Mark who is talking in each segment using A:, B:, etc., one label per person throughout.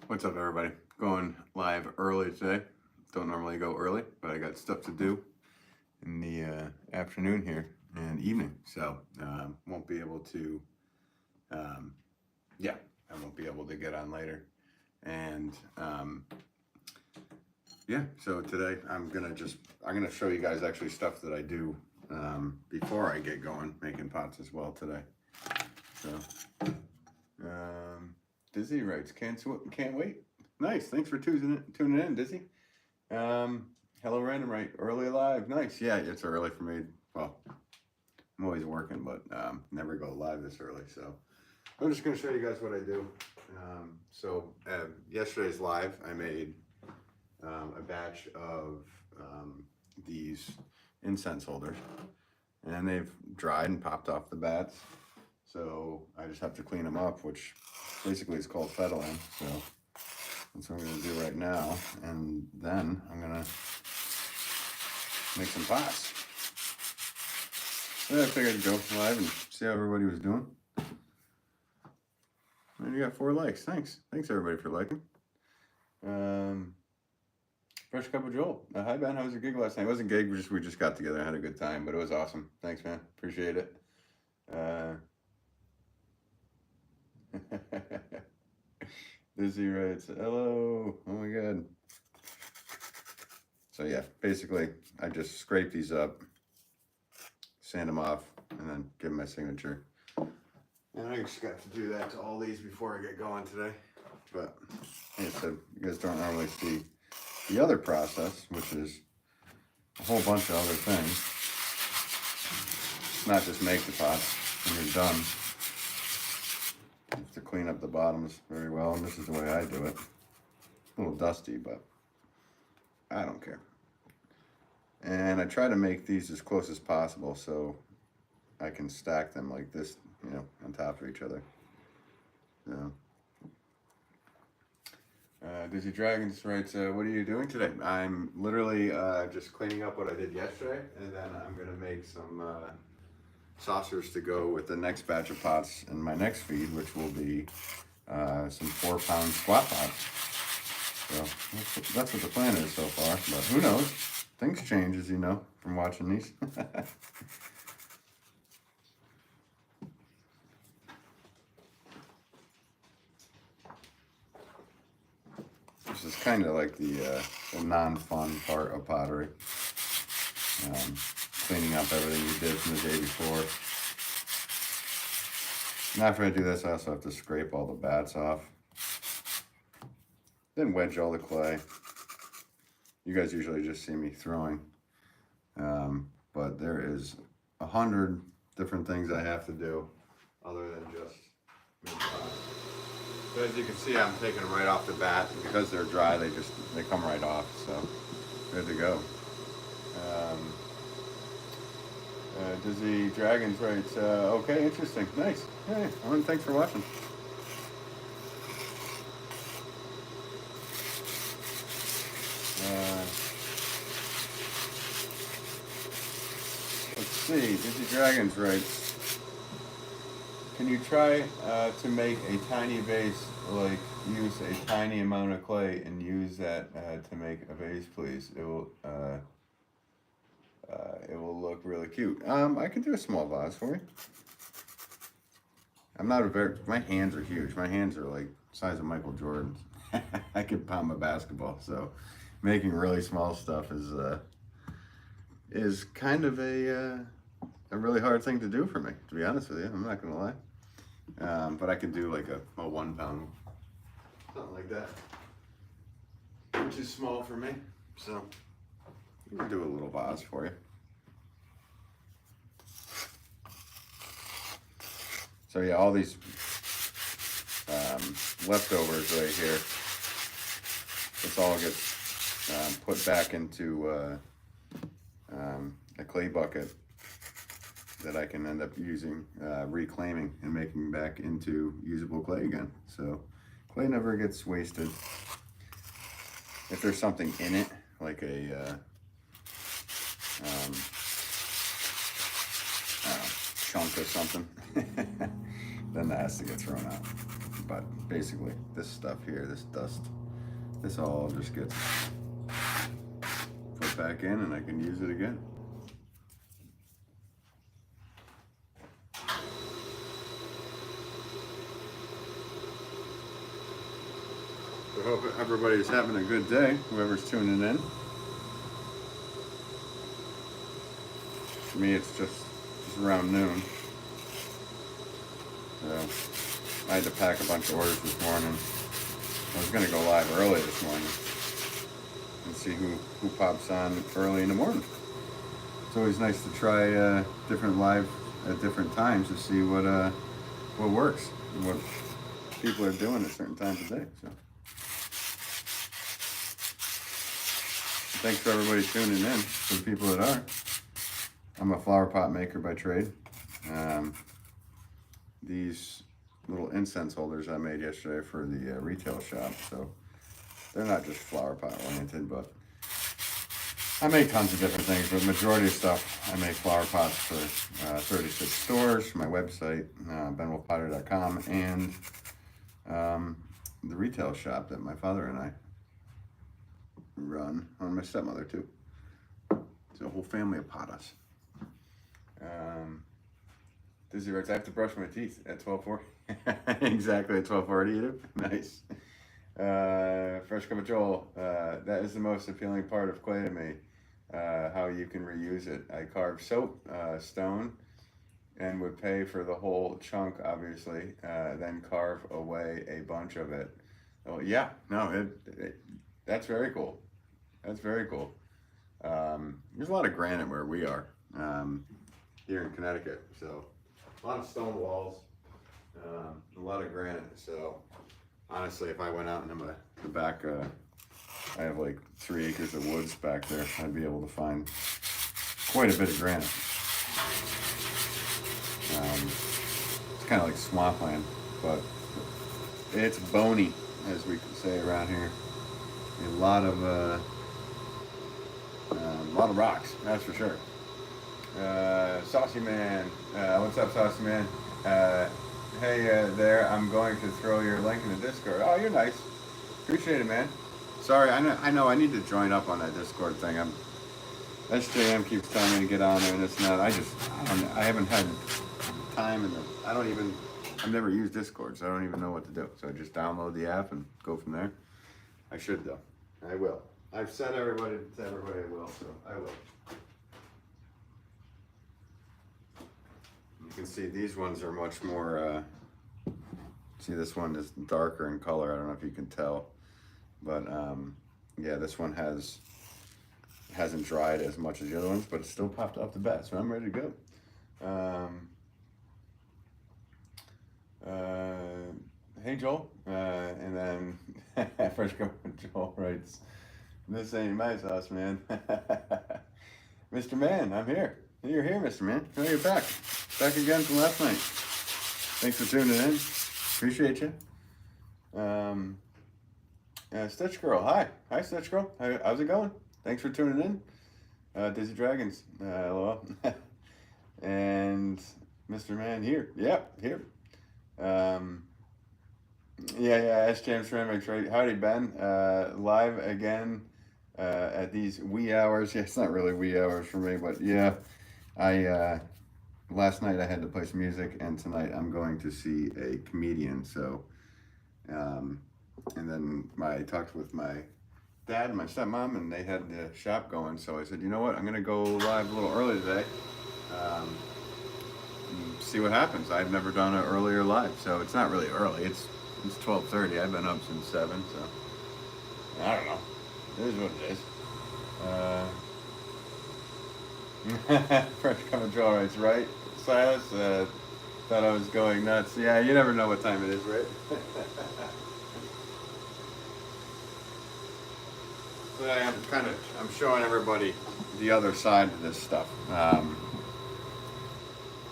A: What's up, everybody? Going live early today. Don't normally go early, but I got stuff to do in the afternoon here and evening, so won't be able to. Um, yeah, I won't be able to get on later, and yeah. So today I'm gonna show you guys actually stuff that I do before I get going making pots as well today. So. Dizzy writes, can't wait. Nice, thanks for tuning in, Dizzy. Hello, Random, right? Early live, nice. Yeah, it's early for me. Well, I'm always working, but never go live this early. So I'm just gonna show you guys what I do. Yesterday's live, I made a batch of these incense holders, and they've dried and popped off the bats. So I just have to clean them up, which basically is called fettling. So that's what I'm gonna do right now. And then I'm gonna make some pots. So I figured I'd go live and see how everybody was doing. And you got 4 likes, thanks. Thanks everybody for liking. Fresh Cup of Joel. Hi Ben, how was your gig last night? It wasn't a gig, we just got together and had a good time, but it was awesome. Thanks, man, appreciate it. Dizzy writes, hello, oh my god. So yeah, basically I just scrape these up, sand them off, and then give them my signature. And I just got to do that to all these before I get going today. But like I said, you guys don't normally see the other process, which is a whole bunch of other things. It's not just make the pots when you're done. You have to clean up the bottoms very well, and this is the way I do it. A little dusty, but I don't care. And I try to make these as close as possible so I can stack them like this, you know, on top of each other. So, Dizzy Dragons writes, what are you doing today? I'm literally just cleaning up what I did yesterday, and then I'm gonna make some saucers to go with the next batch of pots in my next feed, which will be some 4-pound squat pots. So that's what the plan is so far, but who knows? Things change, as you know, from watching these. This is kind of like the non-fun part of pottery. Cleaning up everything you did from the day before. And after I do this, I also have to scrape all the bats off. Then wedge all the clay. You guys usually just see me throwing. But there is 100 different things I have to do other than just make pots. But as you can see, I'm taking them right off the bat, and because they're dry, they come right off. So good to go. Dizzy Dragons writes, okay, interesting, nice. Hey, thanks for watching. Let's see, Dizzy Dragons writes, can you try to make a tiny vase, like use a tiny amount of clay and use that to make a vase, please? It will look really cute. I can do a small vase for you. I'm not my hands are huge. My hands are like the size of Michael Jordan's. I could pound a basketball, so making really small stuff is kind of a really hard thing to do for me, to be honest with you. I'm not gonna lie. But I can do like a 1-pound, something like that, which is small for me. So we can do a little vase for you. So yeah, all these leftovers right here, this all gets put back into a clay bucket that I can end up using, reclaiming and making back into usable clay again. So clay never gets wasted. If there's something in it, like a chunk or something, then that has to get thrown out. but basically this stuff here, this dust, this all just gets put back in and I can use it again. I hope everybody's having a good day, whoever's tuning in. For me, it's just around noon. So I had to pack a bunch of orders this morning. I was going to go live early this morning and see who pops on early in the morning. It's always nice to try different live at different times to see what works and what people are doing at certain times of day. So thanks for everybody tuning in, for the people that are. I'm a flower pot maker by trade. These little incense holders I made yesterday for the retail shop, so they're not just flower pot oriented, but I make tons of different things, but the majority of stuff I make flower pots for 36 stores, for my website, benwolfpottery.com, and the retail shop that my father and I run, and my stepmother too. It's a whole family of pottas. Dizzy writes, I have to brush my teeth at 12:40. Exactly, at 12:40 you do? Nice. Fresh Cup of Joel, that is the most appealing part of clay to me, how you can reuse it. I carve soap, stone, and would pay for the whole chunk, obviously, then carve away a bunch of it. Oh, yeah, no, that's very cool. That's very cool. There's a lot of granite where we are, here in Connecticut, so a lot of stone walls, a lot of granite. So honestly, if I went out into the back, I have like 3 acres of woods back there, I'd be able to find quite a bit of granite. It's kind of like swampland, but it's bony, as we can say around here. A lot of rocks, that's for sure. Saucy Man, what's up, Saucy Man? Hey there, I'm going to throw your link in the Discord. Oh, you're nice. Appreciate it, man. Sorry, I know I need to join up on that Discord thing. SJM keeps telling me to get on there and this and that. I haven't had time, and I've never used Discord, so I don't even know what to do. So I just download the app and go from there. I should though. I will. I've said everybody I will, so I will. You can see these ones are much more, see this one is darker in color. I don't know if you can tell, but yeah, this one hasn't dried as much as the other ones, but it's still popped off the bat, so I'm ready to go. Hey Joel, and then Fresh Cup of Joel writes, this ain't my sauce, man. Mr. Man, I'm here. You're here, Mr. Man. Oh, you're back. Back again from last night. Thanks for tuning in. Appreciate you. Stitch Girl, hi. Hi, Stitch Girl. How's it going? Thanks for tuning in. Dizzy Dragons, hello. And Mr. Man here. Yep, here. Yeah, S. James Ceramics, right? Howdy, Ben. Live again at these wee hours. Yeah, it's not really wee hours for me, but yeah. Last night I had to play some music, and tonight I'm going to see a comedian. So, and then I talked with my dad and my stepmom, and they had the shop going. So I said, you know what? I'm gonna go live a little early today. See what happens. I've never done an earlier live, so it's not really early. It's 12:30. I've been up since 7, so I don't know. It is what it is. Fresh Cup of Joel writes, right? Silas, thought I was going nuts. Yeah, you never know what time it is, right? So I'm showing everybody the other side of this stuff.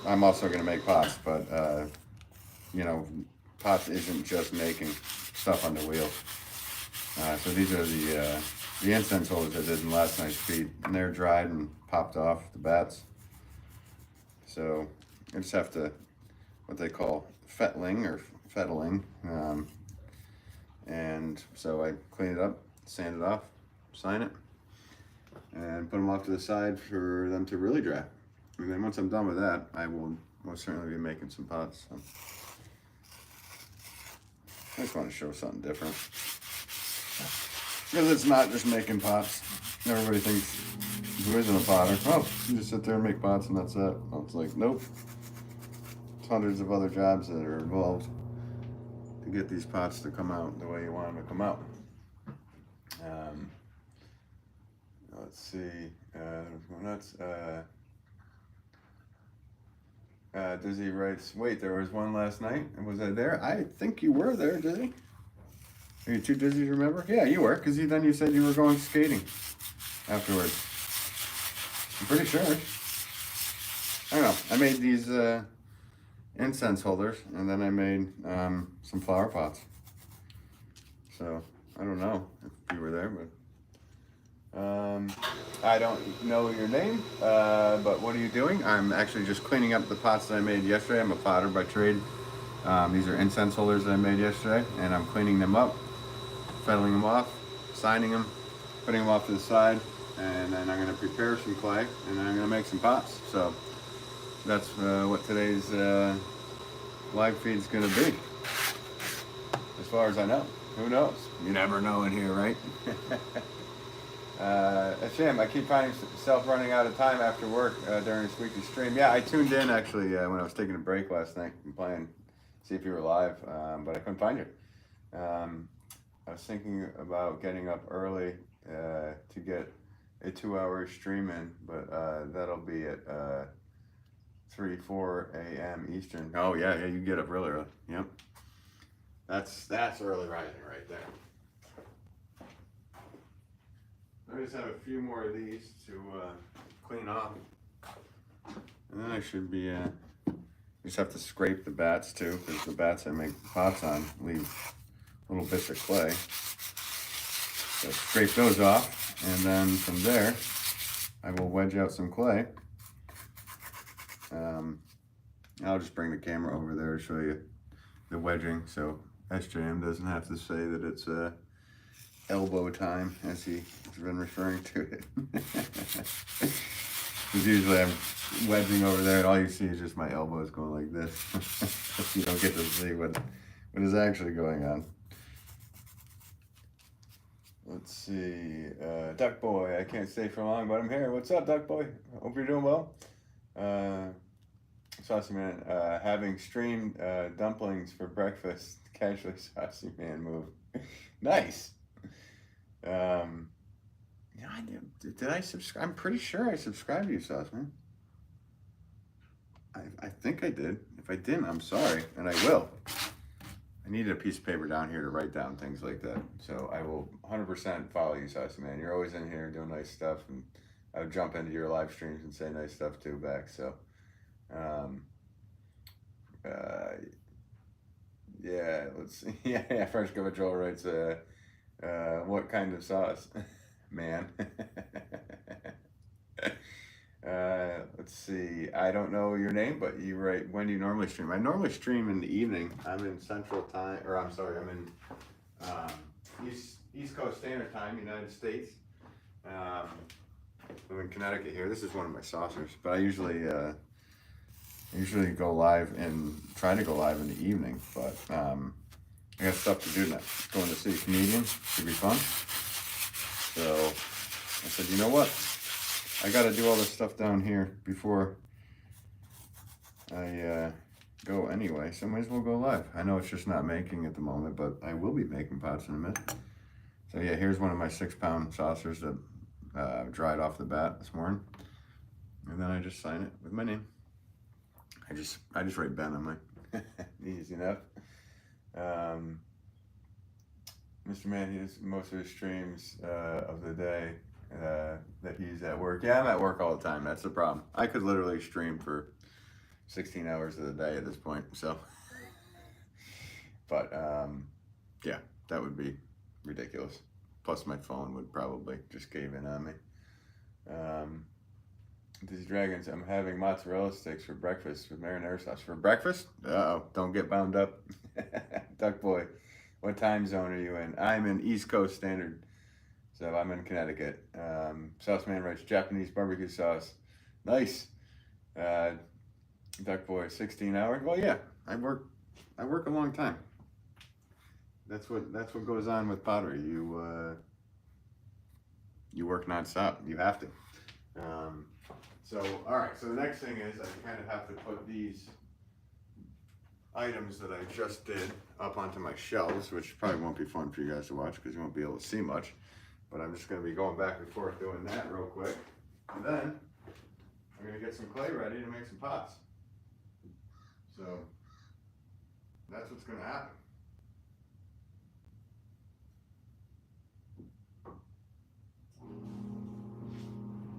A: I'm also going to make pots, but you know, pots isn't just making stuff on the wheel. So these are the incense holders I did in last night's feed, and they're dried and popped off the bats. So I just have to, what they call fettling or fettling. And so I clean it up, sand it off, sign it, and put them off to the side for them to really dry. And then once I'm done with that, I will most certainly be making some pots. So I just want to show something different. Because it's not just making pots. Everybody thinks, who isn't a potter? Oh, you just sit there and make pots and that's it. Well, it's like, nope. There's hundreds of other jobs that are involved to get these pots to come out the way you want them to come out. Let's see. Nuts. Dizzy writes, wait, there was one last night? And was I there? I think you were there, Dizzy. Are you too dizzy to remember? Yeah, you were, because then you said you were going skating afterwards. I'm pretty sure. I don't know. I made these incense holders, and then I made some flower pots. So, I don't know if you were there, but I don't know your name, but what are you doing? I'm actually just cleaning up the pots that I made yesterday. I'm a potter by trade. These are incense holders that I made yesterday, and I'm cleaning them up, fettling them off, signing them, putting them off to the side, and then I'm going to prepare some clay, and then I'm going to make some pots. So that's what today's live feed is going to be. As far as I know. Who knows? You never know in here, right? A shame. I keep finding myself running out of time after work during this weekly stream. Yeah, I tuned in actually when I was taking a break last night and playing, see if you were live, but I couldn't find you. I was thinking about getting up early to get a 2-hour stream in, but that'll be at 3-4 a.m. Eastern. Oh yeah, you get up really early. Yep. That's early rising right there. I just have a few more of these to clean off. And then I should be, just have to scrape the bats too, because the bats I make pots on leave little bits of clay. So scrape those off, and then from there, I will wedge out some clay. I'll just bring the camera over there to show you the wedging, so SJM doesn't have to say that it's elbow time, as he has been referring to it. Because usually I'm wedging over there and all you see is just my elbows going like this. You don't get to see what is actually going on. Let's see, Duck Boy, I can't stay for long, but I'm here. What's up, Duck Boy? Hope you're doing well. Saucy Man, having streamed dumplings for breakfast. Casually Saucy Man move. Nice. Yeah, did I subscribe? I'm pretty sure I subscribed to you, Sauce Man. I think I did. If I didn't, I'm sorry, and I will. I needed a piece of paper down here to write down things like that. So I will 100% follow you, Saucy Man. You're always in here doing nice stuff, and I'll jump into your live streams and say nice stuff too back. So, yeah, let's see. Yeah, French Cover Joel writes, what kind of sauce, man? Let's see. I don't know your name, but you write, when do you normally stream? I normally stream in the evening. I'm in Central Time, or I'm sorry, I'm in East Coast Standard Time, United States. I'm in Connecticut here. This is one of my saucers, but I usually go live and try to go live in the evening, but I got stuff to do tonight. Going to see a comedian, should be fun. So I said, you know what? I got to do all this stuff down here before I go anyway, so I might as well go live. I know it's just not making at the moment, but I will be making pots in a minute. So yeah, here's one of my 6-pound saucers that dried off the bat this morning, and then I just sign it with my name. I just write Ben on mine. Easy enough. Mr. Man, he does most of his streams of the day that he's at work. Yeah, I'm at work all the time. That's the problem. I could literally stream for 16 hours of the day at this point. So, but yeah, that would be ridiculous. Plus, my phone would probably just cave in on me. These dragons, I'm having mozzarella sticks for breakfast with marinara sauce. For breakfast? Uh-oh, don't get bound up. Duck boy, what time zone are you in? I'm in East Coast Standard, so I'm in Connecticut. Sauce man writes Japanese barbecue sauce. Nice. Duck boy, 16 hours. Well, yeah, I work a long time. That's what goes on with pottery. You work nonstop. You have to. So, all right. So the next thing is I kind of have to put these items that I just did up onto my shelves, which probably won't be fun for you guys to watch because you won't be able to see much. But I'm just going to be going back and forth doing that real quick, and then I'm going to get some clay ready to make some pots. So that's what's going to happen.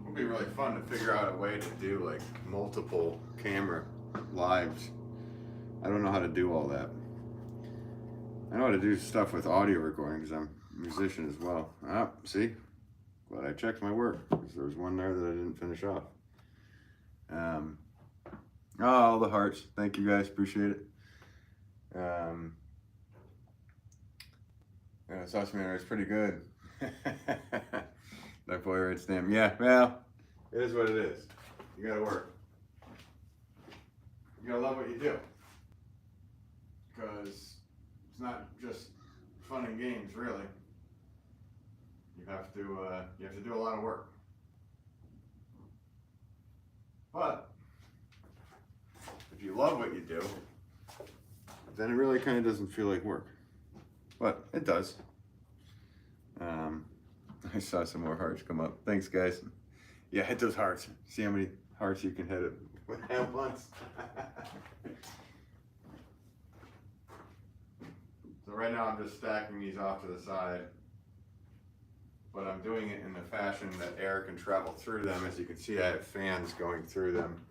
A: It'll be really fun to figure out a way to do like multiple camera lives. I don't know how to do all that. I know how to do stuff with audio recording because I'm a musician as well. Ah, see? Glad I checked my work because there was one there that I didn't finish off. Oh, all the hearts. Thank you guys. Appreciate it. Sauce man is pretty good. That boy writes them. Yeah, well, it is what it is. You gotta work. You gotta love what you do. Because it's not just fun and games, really. You have to do a lot of work. But if you love what you do, then it really kind of doesn't feel like work. But it does. I saw some more hearts come up. Thanks, guys. Yeah, hit those hearts. See how many hearts you can hit it at once. So right now I'm just stacking these off to the side, but I'm doing it in a fashion that air can travel through them. As you can see, I have fans going through them.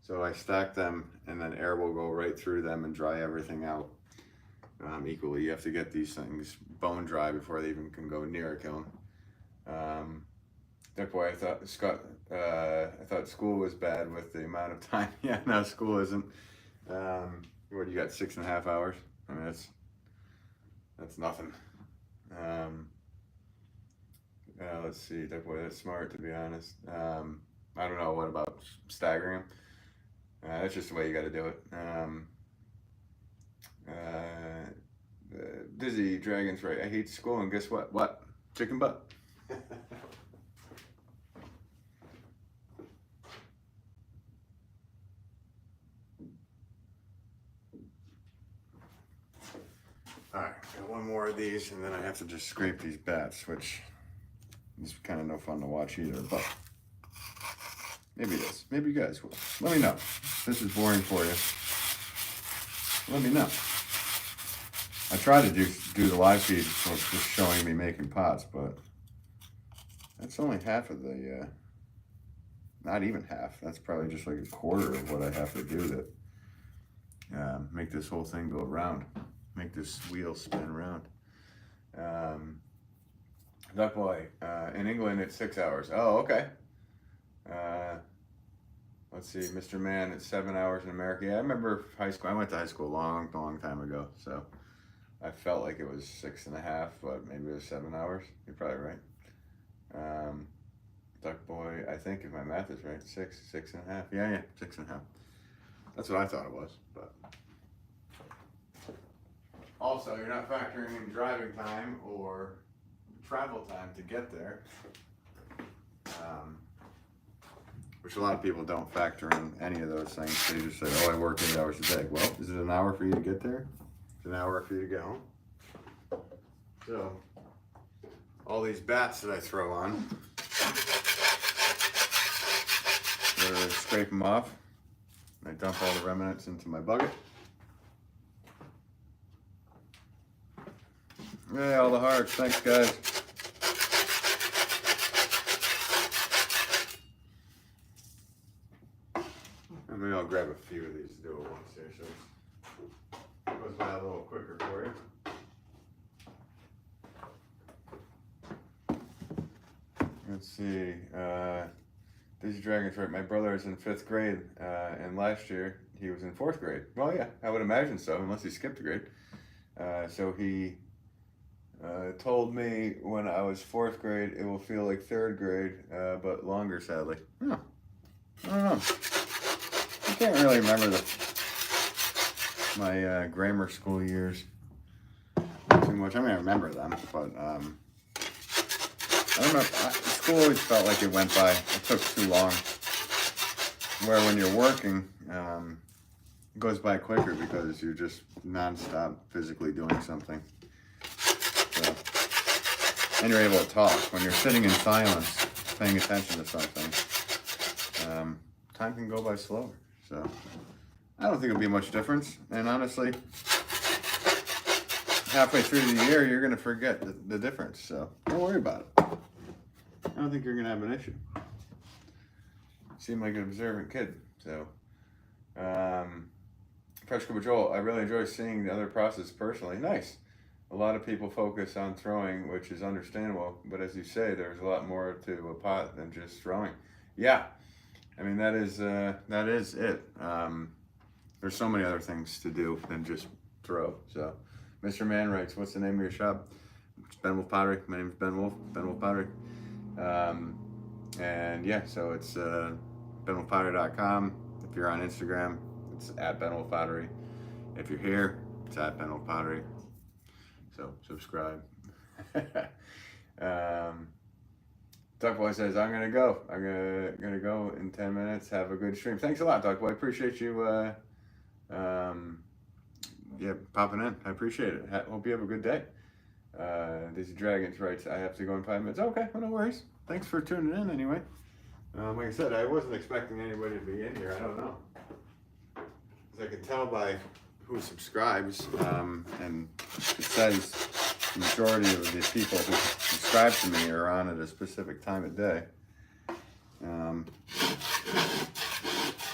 A: So I stack them and then air will go right through them and dry everything out equally. You have to get these things bone dry before they even can go near a kiln. Duck boy, I thought school was bad with the amount of time. Yeah, no, school isn't. What do you got, 6.5 hours? I mean, that's nothing. Let's see, Duck boy, that's smart, to be honest. I don't know, what about staggering them? That's just the way you got to do it. Dizzy Dragon's right. I hate school, and guess what? What? Chicken butt. Alright, got one more of these, and then I have to just scrape these bats, which is kind of no fun to watch either, but maybe it is. Maybe you guys will. Let me know. If this is boring for you, let me know. I try to do the live feed, so it's just showing me making pots, but that's only half of the, not even half. That's probably just like a quarter of what I have to do to make this whole thing go around. Make this wheel spin around. Duck boy, in England it's 6 hours. Oh, okay. Let's see, Mr. Man, it's 7 hours in America. Yeah, I remember high school. I went to high school a long time ago, so I felt like it was 6.5, but maybe it was 7 hours. You're probably right. Duck boy, I think if my math is right, 6.5. Yeah, 6.5. That's what I thought it was, but. Also, you're not factoring in driving time or travel time to get there, which a lot of people don't factor in any of those things. They just say, oh, I work 8 hours a day. Well, is it an hour for you to get there? It's an hour for you to get home. So, all these bats that I throw on, scrape them off. I dump all the remnants into my bucket. Hey, all the hearts. Thanks, guys. And maybe I'll grab a few of these to do it once here, so it goes by a little quicker for you. Let's see. Daisy Dragon's right. My brother is in 5th grade, and last year he was in 4th grade. Well, yeah, I would imagine so, unless he skipped a grade. So he told me when I was 4th grade, it will feel like 3rd grade, but longer, sadly. Huh. I don't know. I can't really remember my grammar school years too much. I mean, I remember them, but I don't know. School always felt like it went by. It took too long. Where when you're working, it goes by quicker because you're just nonstop physically doing something. So, and you're able to talk. When you're sitting in silence, paying attention to something, time can go by slower. So I don't think it'll be much difference. And honestly, halfway through the year, you're going to forget the difference. So don't worry about it. I don't think you're going to have an issue. You seem like an observant kid. So, Fresh Cup of Joel, I really enjoy seeing the other process personally. Nice. A lot of people focus on throwing, which is understandable. But as you say, there's a lot more to a pot than just throwing. Yeah. I mean, that is it. There's so many other things to do than just throw. So, Mr. Man writes, what's the name of your shop? It's Ben Wolff Pottery. My name is Ben Wolff, Ben Wolff Pottery. And yeah, so it's benwolfpottery.com. If you're on Instagram, it's at Ben Wolff Pottery. If you're here, it's at Ben Wolff Pottery. So subscribe. Duckboy says, I'm gonna go. I'm gonna go in 10 minutes. Have a good stream. Thanks a lot, Duckboy. I appreciate you popping in. I appreciate it. Hope you have a good day. Daisy Dragons writes, I have to go in 5 minutes. Okay, well, no worries. Thanks for tuning in anyway. Like I said, I wasn't expecting anybody to be in here. I don't know. As I can tell by who subscribes, and it says the majority of the people who subscribe to me are on at a specific time of day.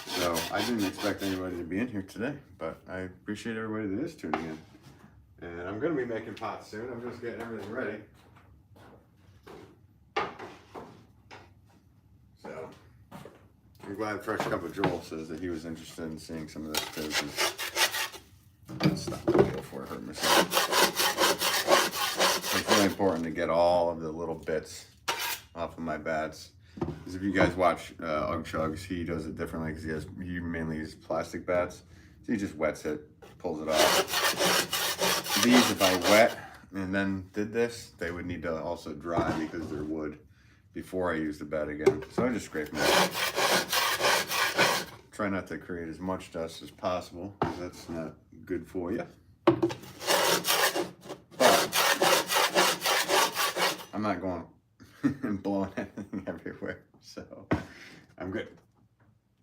A: So I didn't expect anybody to be in here today, but I appreciate everybody that is tuning in. And I'm going to be making pots soon. I'm just getting everything ready. So I'm glad Fresh Cup of Joel says that he was interested in seeing some of this too. Stop the video before I hurt myself. It's really important to get all of the little bits off of my bats. Because if you guys watch Ugg Chugs, he does it differently because he mainly uses plastic bats. So he just wets it, pulls it off. These, if I wet and then did this, they would need to also dry because they're wood before I use the bat again. So I just scrape them out. Try not to create as much dust as possible because that's not good for you. But I'm not going and blowing anything everywhere, so I'm good.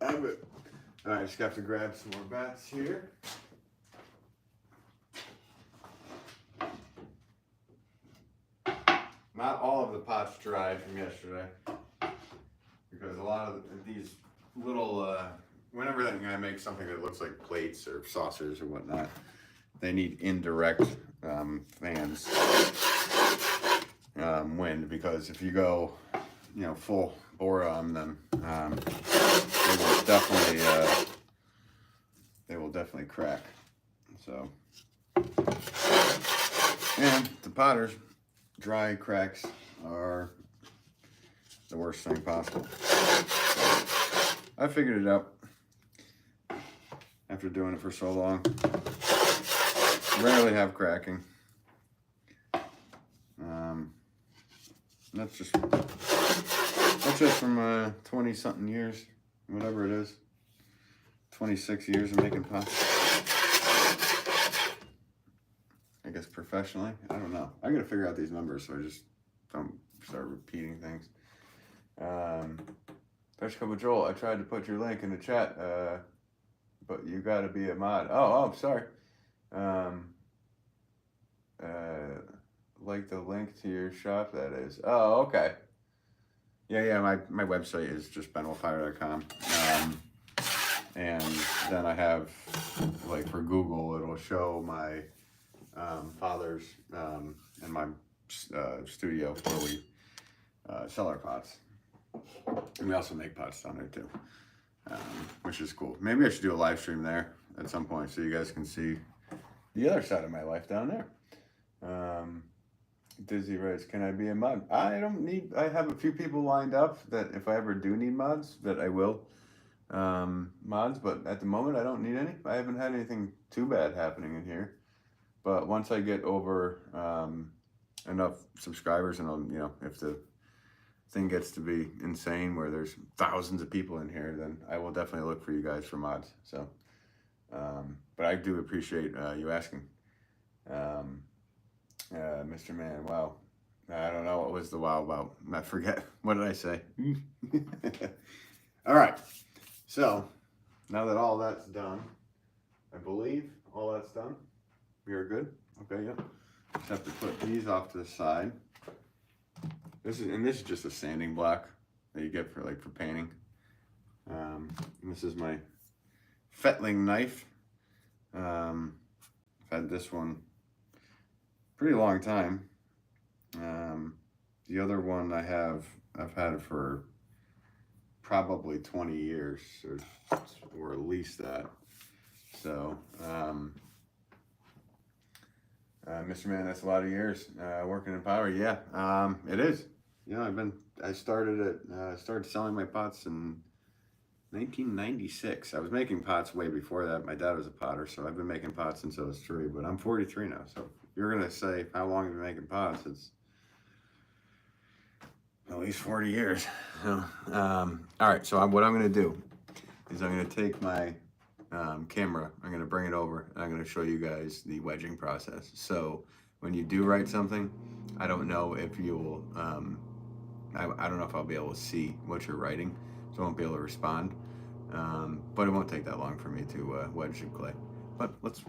A: I'm good. All right, just got to grab some more bats here. Not all of the pots dried from yesterday because a lot of these little, whenever I make something that looks like plates or saucers or whatnot, they need indirect fans, wind, because if you go, full bore on them, they will definitely crack. So, and the potters, dry cracks are the worst thing possible. I figured it out after doing it for so long. Rarely have cracking. That's just from 20-something years, whatever it is. 26 years of making pots. I guess professionally, I don't know. I gotta figure out these numbers so I just don't start repeating things. Fresh Cup of Joel, I tried to put your link in the chat, but you gotta be a mod. Oh, sorry. Like the link to your shop, that is. Oh, okay. Yeah, my website is just benwolfpottery.com. And then I have, like for Google, it'll show my father's and my studio where we sell our pots. And we also make pots down there too, which is cool. Maybe I should do a live stream there at some point so you guys can see the other side of my life down there. Dizzy writes, can I be a mod? I have a few people lined up that if I ever do need mods, that I will mods, but at the moment I don't need any. I haven't had anything too bad happening in here. But once I get over enough subscribers, and I'll, if the thing gets to be insane where there's thousands of people in here, then I will definitely look for you guys for mods. So, but I do appreciate you asking. Mr. Man, wow. I don't know what was the wow about. I forget. What did I say? All right. So, now that all that's done, I believe all that's done. We are good? Okay, yep. Just have to put these off to the side. This is just a sanding block that you get for painting. This is my fettling knife. I've had this one pretty long time. The other one I've had it for probably 20 years or at least that. So, Mr. Man, that's a lot of years working in pottery. Yeah, it is. I started selling my pots in 1996. I was making pots way before that. My dad was a potter, so I've been making pots since I was 3, but I'm 43 now. So if you're gonna say how long have you been making pots, it's at least 40 years. So, all right, so what I'm gonna do is I'm gonna take my camera, I'm going to bring it over, and I'm going to show you guys the wedging process. So when you do write something, I don't know if you'll, I don't know if I'll be able to see what you're writing, so I won't be able to respond, but it won't take that long for me to wedge the clay. But let's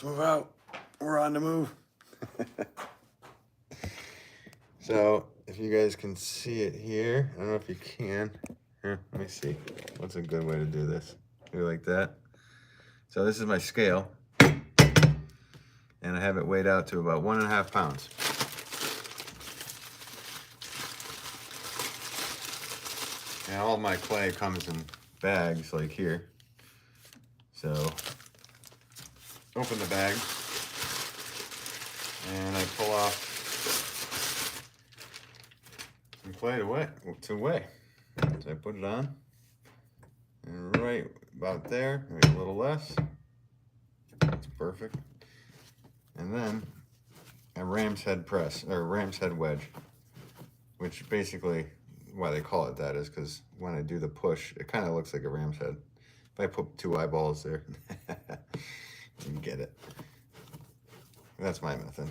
A: move out. We're on the move. So if you guys can see it here, I don't know if you can. Here, let me see. What's a good way to do this? Like that. So this is my scale, and I have it weighed out to about 1.5 pounds. And all my clay comes in bags like here. So open the bag, and I pull off some clay to weigh. So I put it on, and right about there, maybe a little less. That's perfect. And then a ram's head press, or ram's head wedge, which basically, why they call it that is because when I do the push, it kind of looks like a ram's head. If I put 2 eyeballs there, you get it. That's my method.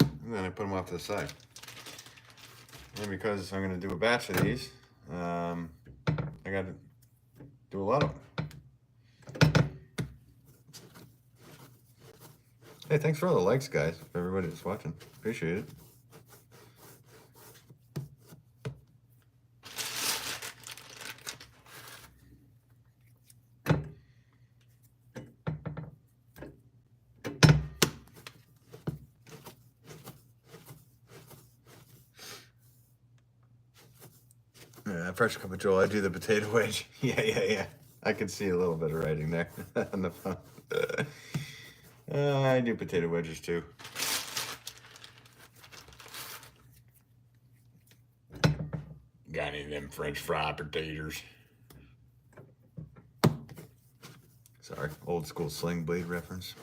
A: And then I put them off to the side. And because I'm going to do a batch of these, I got to do a lot of them. Hey, thanks for all the likes, guys. For everybody that's watching. Appreciate it. Fresh cup of Joel, I do the potato wedge. Yeah. I can see a little bit of writing there on the phone. I do potato wedges too. Got any of them French fry potatoes? Sorry, old school sling blade reference.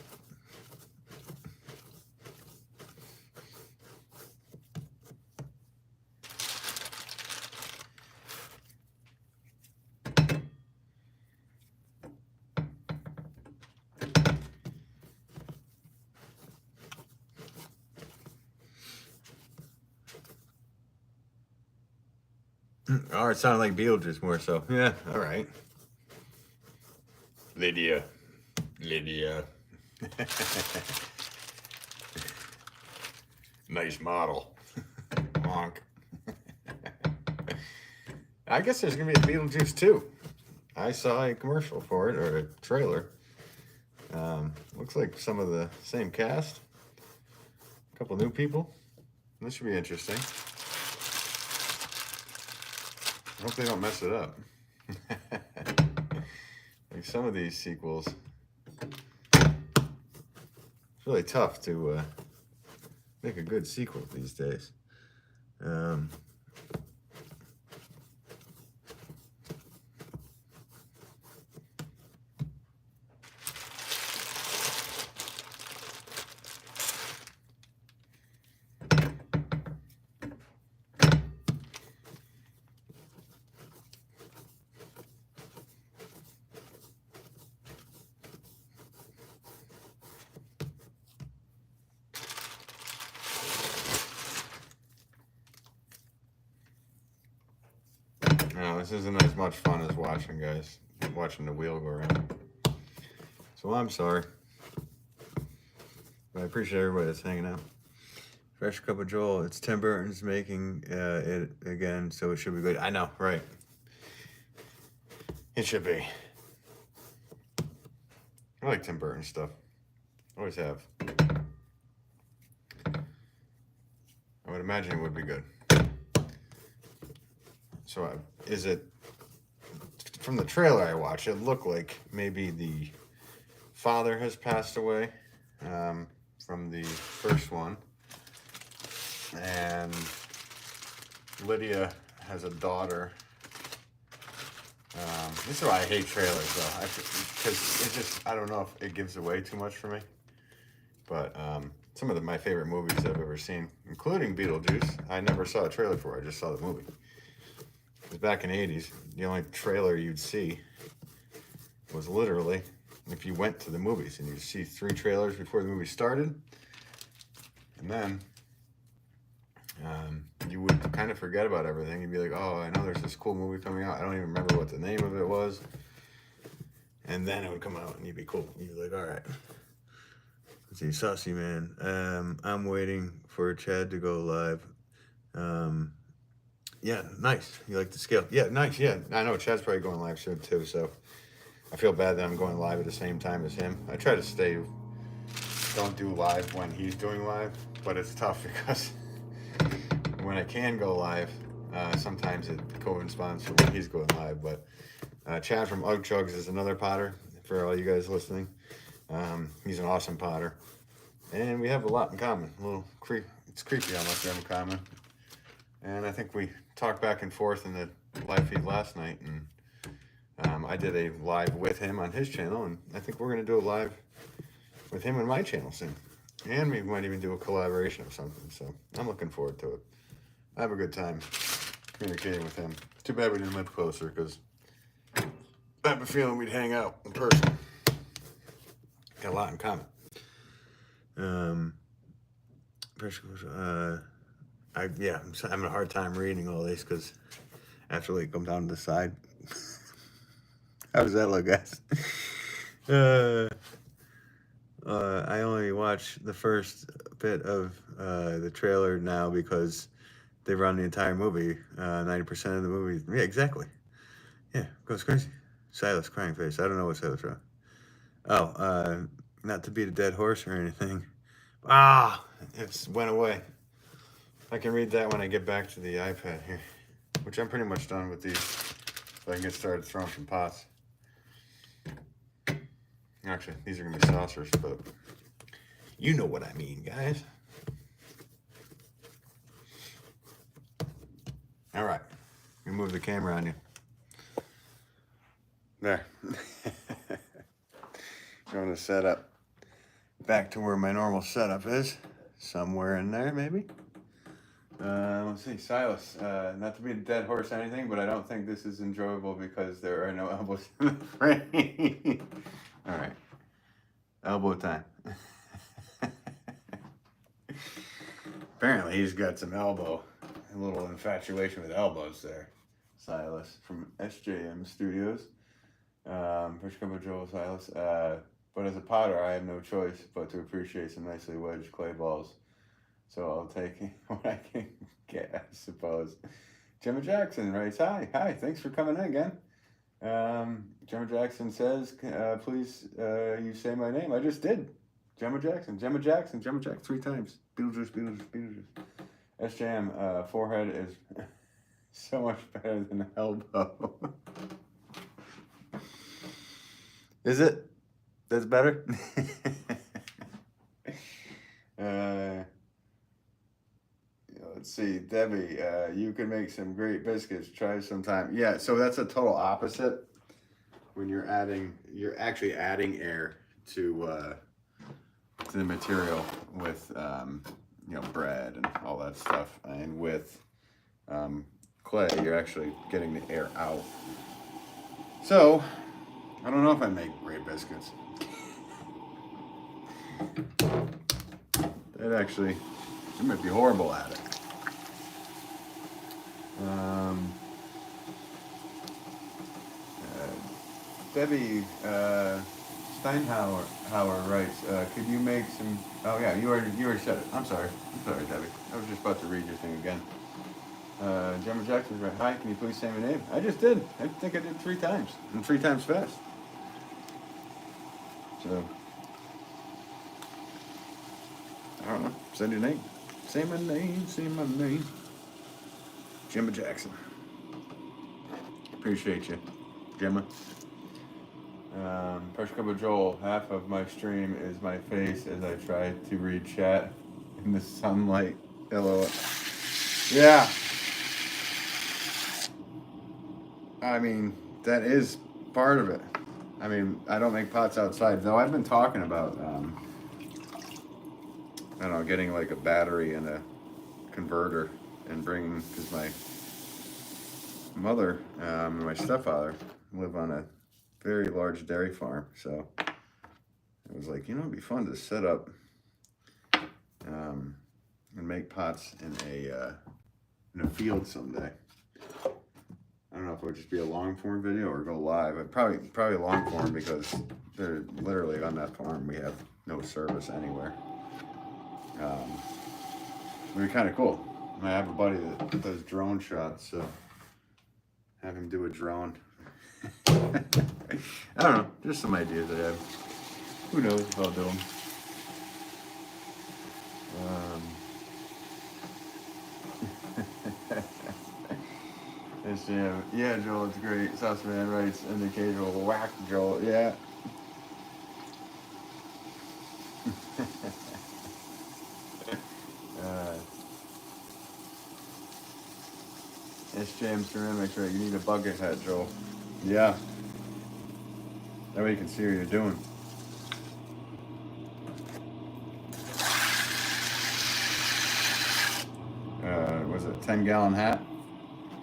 A: Oh, it sounded like Beetlejuice more so. Yeah, all right. Lydia. Nice model. Honk. I guess there's going to be a Beetlejuice too. I saw a commercial for it, or a trailer. Looks like some of the same cast. A couple new people. This should be interesting. I hope they don't mess it up. Like some of these sequels, it's really tough to make a good sequel these days. No, this isn't as much fun as watching, guys. Watching the wheel go around. So I'm sorry. But I appreciate everybody that's hanging out. Fresh Cup of Joel. It's Tim Burton's making it again, so it should be good. I know, right? It should be. I like Tim Burton stuff. Always have. I would imagine it would be good. So is it, from the trailer I watched, it looked like maybe the father has passed away from the first one. And Lydia has a daughter. This is why I hate trailers, though. Because it just, I don't know if it gives away too much for me. But some of my favorite movies I've ever seen, including Beetlejuice, I never saw a trailer for. I just saw the movie. Because back in the 80s, the only trailer you'd see was literally if you went to the movies, and you'd see 3 trailers before the movie started. And then you would kind of forget about everything. You'd be like, oh, I know there's this cool movie coming out. I don't even remember what the name of it was. And then it would come out, and you'd be cool. You'd be like, all right. Let's see, Saucy Man. I'm waiting for Chad to go live. Yeah, nice. You like the scale? Yeah, nice. Yeah, I know Chad's probably going live soon too, so I feel bad that I'm going live at the same time as him. I try to don't do live when he's doing live, but it's tough because when I can go live, sometimes it corresponds to when he's going live. But Chad from Ugg Chugs is another potter for all you guys listening. He's an awesome potter, and we have a lot in common. It's creepy how much we have in common. And I think we talked back and forth in the live feed last night, and I did a live with him on his channel, and I think we're going to do a live with him on my channel soon. And we might even do a collaboration or something, so I'm looking forward to it. I have a good time communicating with him. Too bad we didn't live closer, because I have a feeling we'd hang out in person. Got a lot in common. I'm having a hard time reading all these because after they come down to the side. How does that look, guys? I only watch the first bit of the trailer now because they run the entire movie, 90% of the movie. Yeah, exactly. Yeah, goes crazy. Silas, crying face. I don't know what Silas wrote. Oh, not to beat a dead horse or anything. It went away. I can read that when I get back to the iPad here, which I'm pretty much done with these, so I can get started throwing some pots. Actually, these are going to be saucers, but you know what I mean, guys. All right, let me move the camera on you. There. Going to set up back to where my normal setup is. Somewhere in there, maybe. Let's see, Silas. Not to be a dead horse or anything, but I don't think this is enjoyable because there are no elbows in the frame. All right. Elbow time. Apparently he's got some a little infatuation with elbows there. Silas from SJM Studios. First Cup of Joel, Silas. But as a potter, I have no choice but to appreciate some nicely wedged clay balls. So I'll take what I can get, I suppose. Gemma Jackson writes, hi, thanks for coming in again. Gemma Jackson says, please, you say my name. I just did. Gemma Jackson, 3 times. Beetlejuice. SJM, forehead is so much better than elbow. Is it? That's better? Let's see, Debbie, you can make some great biscuits. Try sometime. Yeah, so that's a total opposite. When you're actually adding air to the material with bread and all that stuff, and with clay, you're actually getting the air out. So I don't know if I make great biscuits. I might be horrible at it. Debbie Steinhauer writes, could you make some? Oh yeah, you already said it. I'm sorry, Debbie. I was just about to read your thing again. Gemma Jackson's right. Hi, can you please say my name? I just did. I think I did 3 times, and 3 times fast. So I don't know. Say your name. Say my name. Say my name. Gemma Jackson. Appreciate you, Gemma. Pressure Cup of Joel, half of my stream is my face as I try to read chat in the sunlight. Hello. Yeah. I mean, that is part of it. I mean, I don't make pots outside, though I've been talking about, I don't know, getting like a battery and a converter and bringing, because my mother and my stepfather live on a very large dairy farm, so it was like, it'd be fun to set up and make pots in a field someday. I don't know if it would just be a long form video or go live. I'd probably long form, because they're literally on that farm. We have no service anywhere. It'd be kind of cool. I have a buddy that does drone shots, so have him do a drone. I don't know, just some ideas I have. Who knows if I'll do them. Yeah, Joel, it's great. Sauce Man writes, and the occasional whack, Joel. Yeah. SJM Ceramics, right? You need a bucket hat, Joel. Yeah. That way you can see what you're doing. Was it a 10-gallon hat?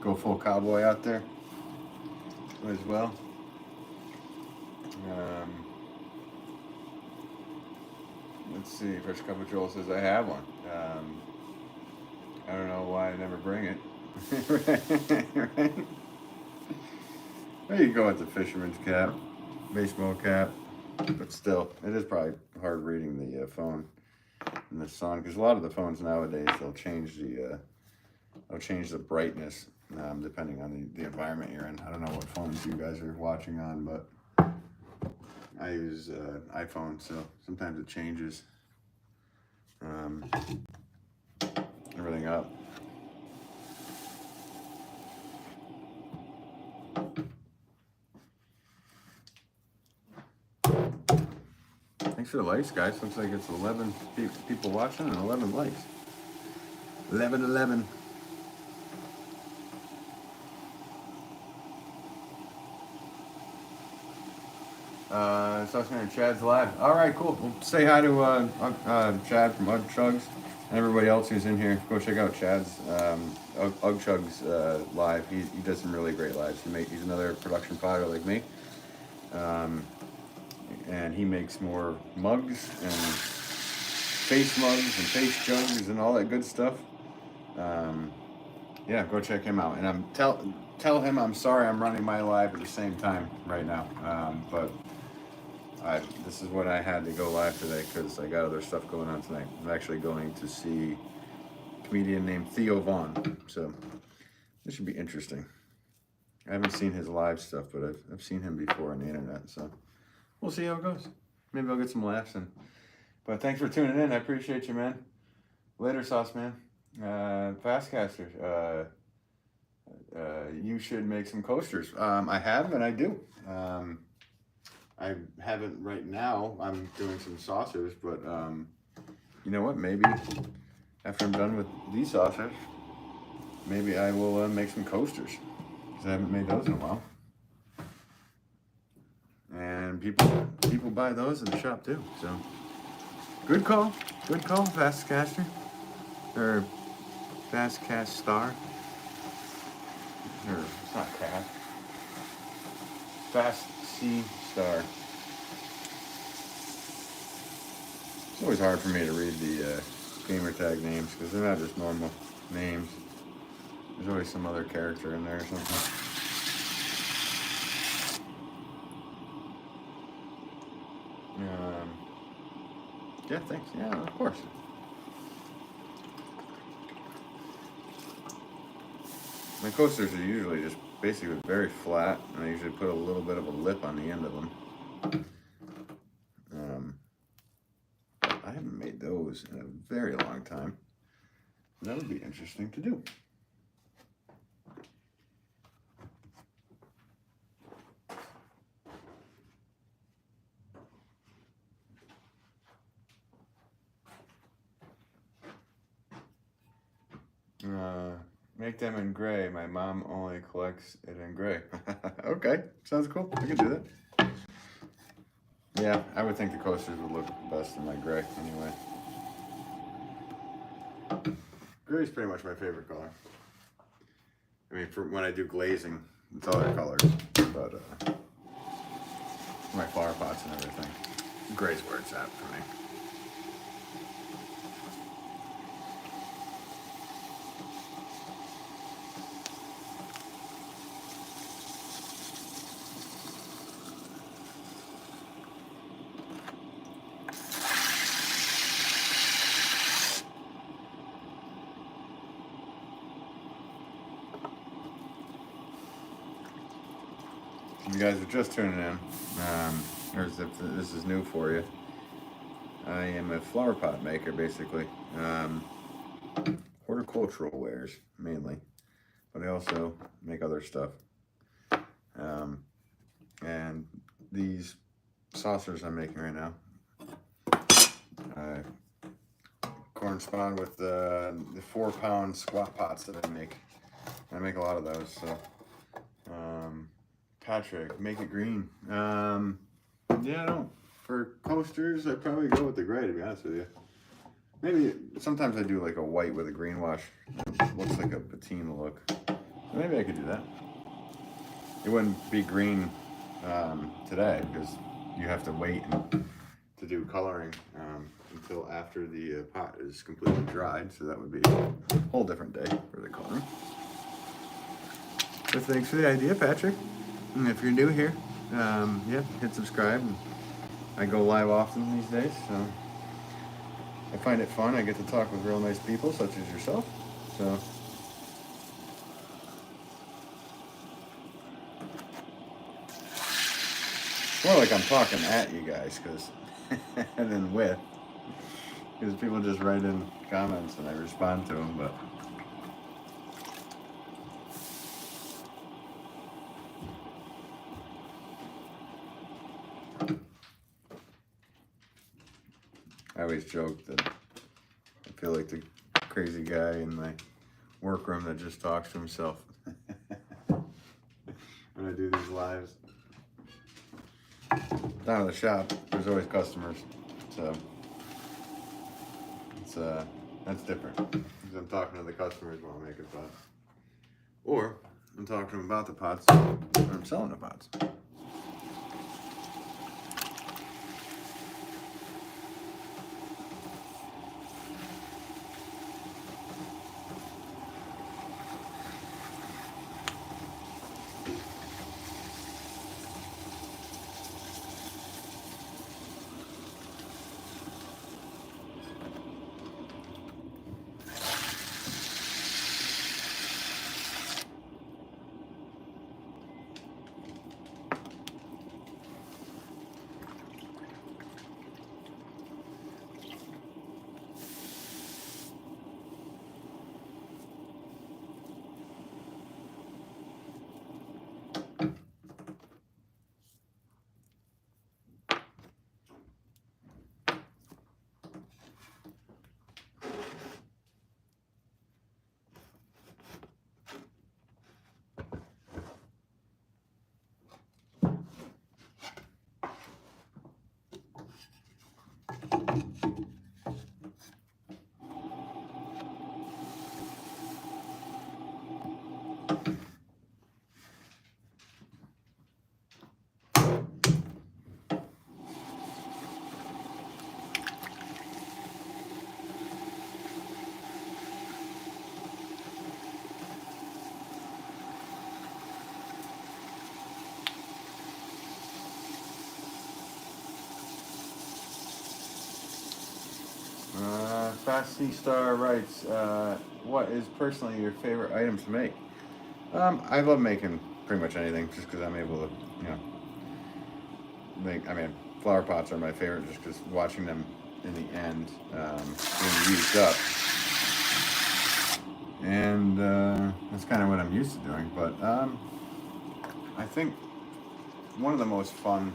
A: Go full cowboy out there as well. Let's see. Fresh Cup of Joel says I have one. I don't know why I never bring it. Right? Well, you can go with the fisherman's cap, baseball cap, but still, it is probably hard reading the phone in the sun, because a lot of the phones nowadays, they'll change the brightness depending on the environment you're in. I don't know what phones you guys are watching on, but I use iPhone, so sometimes it changes everything up. Thanks for the likes, guys. Looks like it's 11 people watching and 11 likes. 11. Sauceman and Chad's live. All right, cool. Well, say hi to Chad from Ugg Chugs and everybody else who's in here. Go check out Chad's Ugg Chugs live. He does some really great lives. He's another production potter like me. And he makes more mugs and face mugs and face jugs and all that good stuff. Yeah, go check him out. And tell him I'm sorry I'm running my live at the same time right now. But this is what I had to go live today because I got other stuff going on tonight. I'm actually going to see a comedian named Theo Vaughn. So this should be interesting. I haven't seen his live stuff, but I've seen him before on the internet. So we'll see how it goes. Maybe I'll get some laughs in. But thanks for tuning in. I appreciate you, man. Later, Sauce Man. Fast casters. You should make some coasters. I have and I do. I haven't right now. I'm doing some saucers, but you know what? Maybe after I'm done with these saucers, maybe I will make some coasters because I haven't made those in a while. And people buy those at the shop too. So good call, Fast caster or Fast Cast Star. Or it's not cat. Fast C Star. It's always hard for me to read the gamer tag names because they're not just normal names. There's always some other character in there or something. Yeah, thanks. Yeah, of course. My coasters are usually just basically very flat, and I usually put a little bit of a lip on the end of them. I haven't made those in a very long time. That would be interesting to do. Make them in gray. My mom only collects it in gray. Okay, sounds cool. I can do that. Yeah, I would think the coasters would look best in my gray anyway. Gray is pretty much my favorite color. I mean, for when I do glazing, it's other colors, but my flower pots and everything, gray's where it's at for me. You guys are just tuning in, or if this is new for you, I am a flower pot maker, basically. Horticultural wares, mainly, but I also make other stuff. And these saucers I'm making right now, correspond with the 4-pound squat pots that I make. I make a lot of those, so. Patrick, make it green. Yeah, I don't. For coasters, I'd probably go with the gray, to be honest with you. Maybe sometimes I do like a white with a green wash. It looks like a patina look. So maybe I could do that. It wouldn't be green today because you have to wait to do coloring until after the pot is completely dried. So that would be a whole different day for the coloring. But thanks for the idea, Patrick. And if you're new here, yeah, hit subscribe. I go live often these days, so I find it fun. I get to talk with real nice people such as yourself. So more like I'm talking at you guys, and then because people just write in comments and I respond to them, but. I always joke that I feel like the crazy guy in my workroom that just talks to himself when I do these lives. Down at the shop, there's always customers, so it's that's different. Because I'm talking to the customers while I'm making pots, or I'm talking to them about the pots, or I'm selling the pots. Fast C Star writes, what is personally your favorite item to make? I love making pretty much anything just because I'm able to, you know, flower pots are my favorite just because watching them in the end being used up. And that's kind of what I'm used to doing. But I think one of the most fun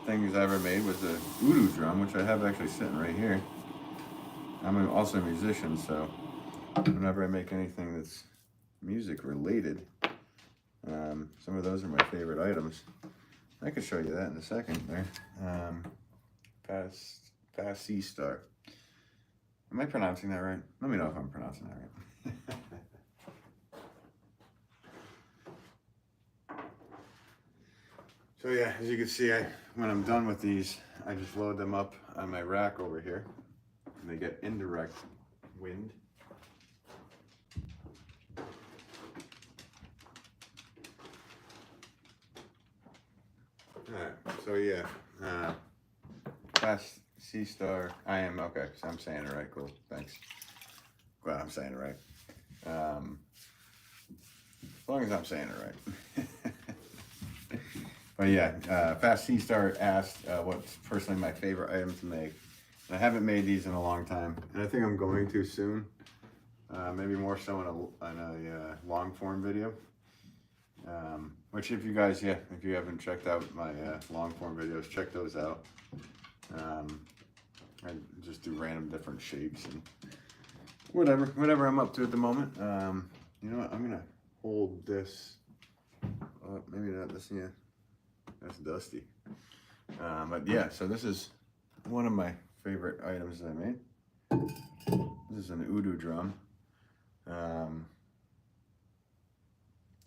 A: things I ever made was a voodoo drum, which I have actually sitting right here. I'm also a musician, so whenever I make anything that's music related, some of those are my favorite items. I could show you that in a second there. Fast C Star. Am I pronouncing that right? Let me know if I'm pronouncing that right. So yeah, as you can see, when I'm done with these, I just load them up on my rack over here. And they get indirect wind. Alright, so yeah, Fast C Star, I am, okay, so I'm saying it right, cool, thanks. Glad I'm saying it right. As long as I'm saying it right. But yeah, Fast C Star asked what's personally my favorite item to make. And I haven't made these in a long time, and I think I'm going to soon. Maybe more so in a long form video. Which if you guys, if you haven't checked out my long form videos, check those out. I just do random different shapes and whatever I'm up to at the moment. You know what, I'm gonna hold this, maybe not this, yeah, that's dusty. But yeah, so this is one of my favorite items that I made. This is an Udu drum.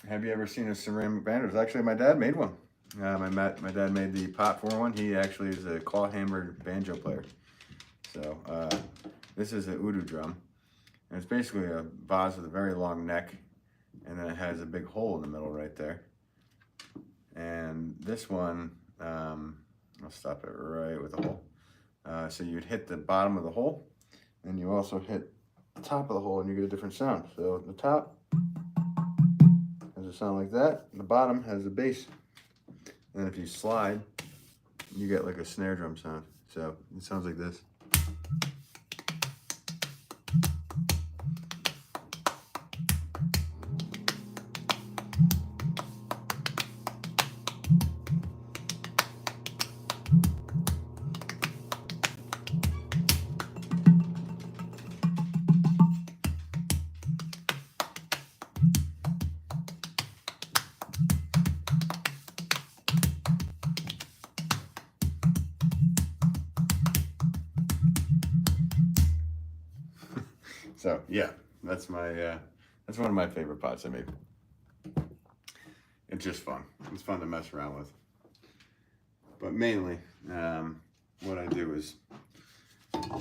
A: Have you ever seen a ceramic banjo? Actually, my dad made one. My dad made the pot for one. He actually is a claw-hammered banjo player. So this is an Udu drum. And it's basically a vase with a very long neck. And then it has a big hole in the middle right there. And this one, I'll stop it right with the hole. So you'd hit the bottom of the hole. And you also hit the top of the hole and you get a different sound. So the top has a sound like that. The bottom has a bass. And if you slide, you get like a snare drum sound. So it sounds like this. So yeah, that's one of my favorite pots I made. It's just fun. It's fun to mess around with. But mainly, what I do is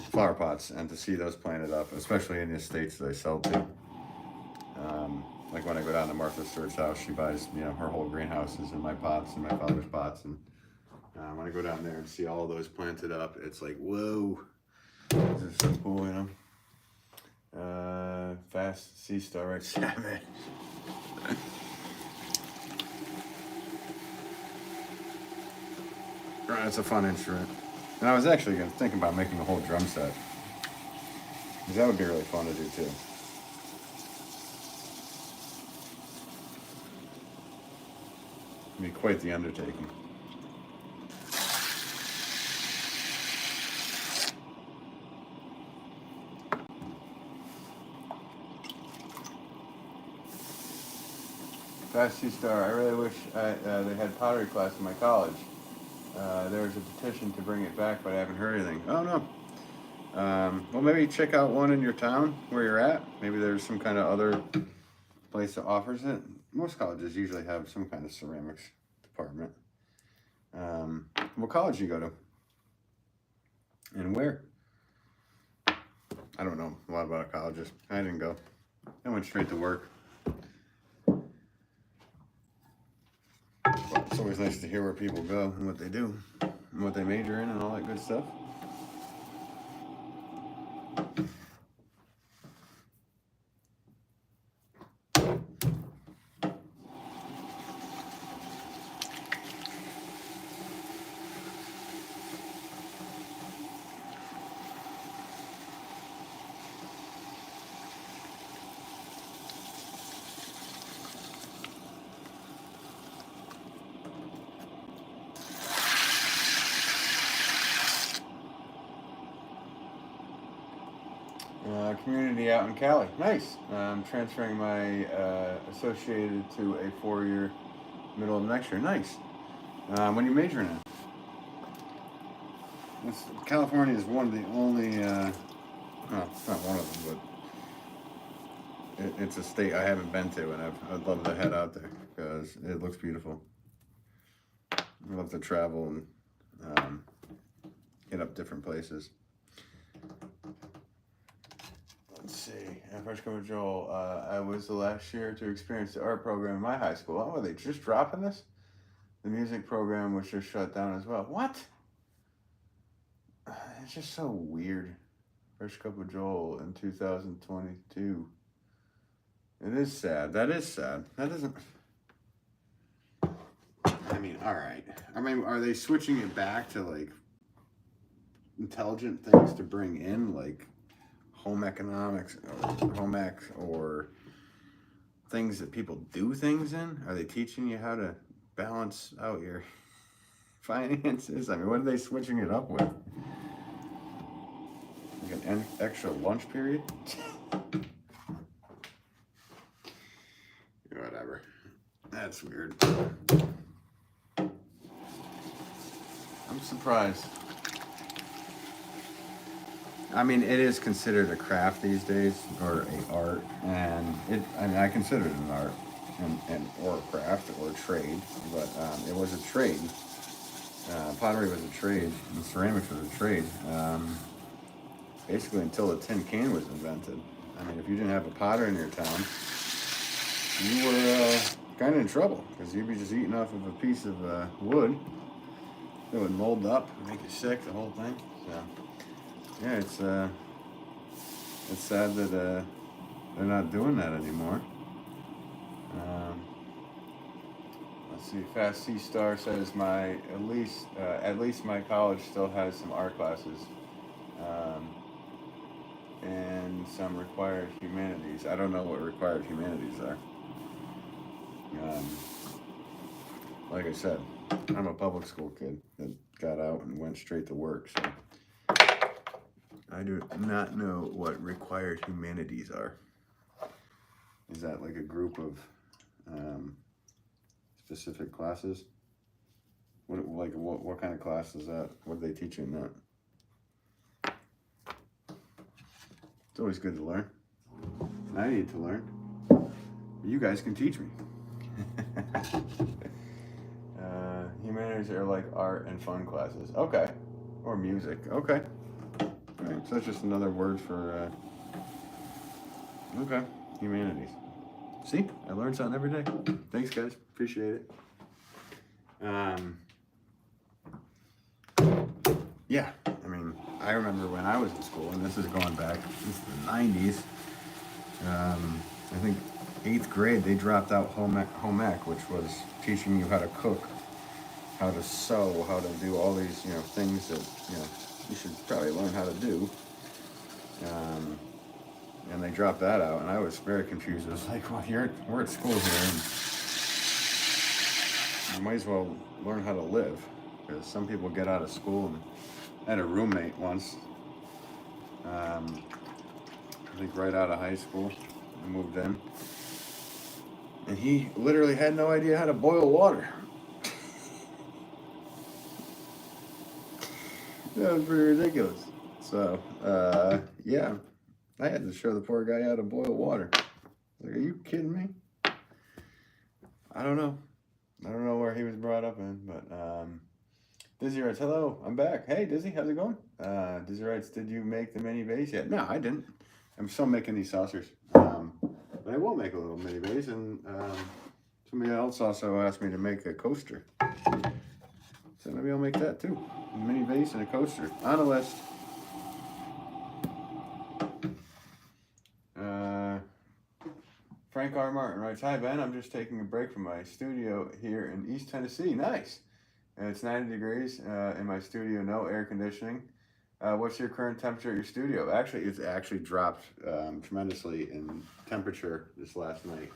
A: flower pots, and to see those planted up, especially in the estates that I sell to. Like when I go down to Martha Stewart's house, she buys, you know, her whole greenhouses and my pots and my father's pots, and when I go down there and see all those planted up, it's like, whoa, this is so cool, you know. Fast C Star right 7. Right, it's a fun instrument. And I was actually gonna think about making a whole drum set, because that would be really fun to do too. It'd be quite the undertaking. Fast C Star, I really wish they had pottery class in my college. There was a petition to bring it back, but I haven't heard anything. Oh no. Well, maybe check out one in your town where you're at. Maybe there's some kind of other place that offers it. Most colleges usually have some kind of ceramics department. What college do you go to? And where? I don't know a lot about colleges. I didn't go. I went straight to work. But it's always nice to hear where people go and what they do and what they major in and all that good stuff. Community out in Cali. Nice. I'm transferring my associated to a 4-year middle of next year. Nice. When are you majoring in? California is one of the only, well, it's not one of them, but it's a state I haven't been to, and I'd love to head out there because it looks beautiful. I love to travel and hit up different places. Let's see. First cover Joel. I was the last year to experience the art program in my high school. Oh, are they just dropping this? The music program was just shut down as well. What? It's just so weird. First Cup of Joel in 2022. It is sad. That is sad. That doesn't... I mean, all right. I mean, are they switching it back to, like, intelligent things to bring in, like home economics or home ec, or things that people do things in? Are they teaching you how to balance out your finances? I mean, what are they switching it up with? Like an extra lunch period? Whatever. That's weird. I'm surprised. I mean, it is considered a craft these days, or a art, and I mean, I consider it an art, and or a craft, or a trade, but it was a trade. Pottery was a trade, and ceramics was a trade. Basically until the tin can was invented. I mean, if you didn't have a potter in your town, you were kind of in trouble, because you'd be just eating off of a piece of wood. It would mold up, make you sick, the whole thing. So, yeah, it's sad that they're not doing that anymore. Let's see. Fast C Star says at least my college still has some art classes, and some required humanities. I don't know what required humanities are. Like I said, I'm a public school kid that got out and went straight to work, so I do not know what required humanities are. Is that like a group of specific classes? What kind of class is that? What do they teach you in that? It's always good to learn. I need to learn. You guys can teach me. Humanities are like art and fun classes. Okay. Or music. Okay. All right. So that's just another word for, okay. Humanities. See? I learn something every day. Thanks, guys. Appreciate it. Yeah. I mean, I remember when I was in school, and this is going back, this is the 90s. I think 8th grade, they dropped out home ec, which was teaching you how to cook, how to sew, how to do all these, things that, you should probably learn how to do. And they dropped that out, and I was very confused. I was like, well, we're at school here, and you might as well learn how to live, because some people get out of school, and I had a roommate once, I think right out of high school, I moved in, and he literally had no idea how to boil water. That was pretty ridiculous. So, yeah, I had to show the poor guy how to boil water. Like, are you kidding me? I don't know. I don't know where he was brought up in, but, Dizzy writes, hello, I'm back. Hey, Dizzy, how's it going? Dizzy writes, did you make the mini vase yet? No, I didn't. I'm still making these saucers. But I will make a little mini vase, and somebody else also asked me to make a coaster. So maybe I'll make that too. A mini vase and a coaster. On the list. Frank R. Martin writes, hi Ben, I'm just taking a break from my studio here in East Tennessee. Nice. And it's 90 degrees in my studio, no air conditioning. What's your current temperature at your studio? Actually, it's actually dropped tremendously in temperature this last night.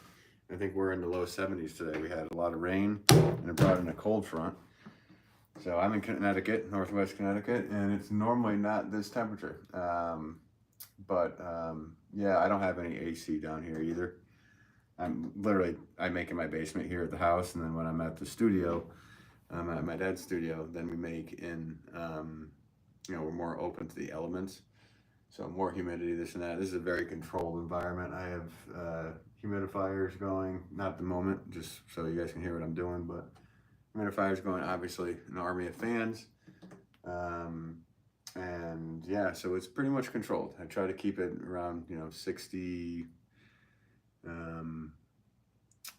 A: I think we're in the low 70s today. We had a lot of rain, and it brought in a cold front. So I'm in Connecticut, Northwest Connecticut, and it's normally not this temperature. But yeah, I don't have any AC down here either. I make in my basement here at the house, and then when I'm at the studio, at my dad's studio, then we make in, we're more open to the elements. So more humidity, this and that. This is a very controlled environment. I have humidifiers going, not at the moment, just so you guys can hear what I'm doing, but humidifiers going, obviously an army of fans. And yeah, so it's pretty much controlled. I try to keep it around, 60, I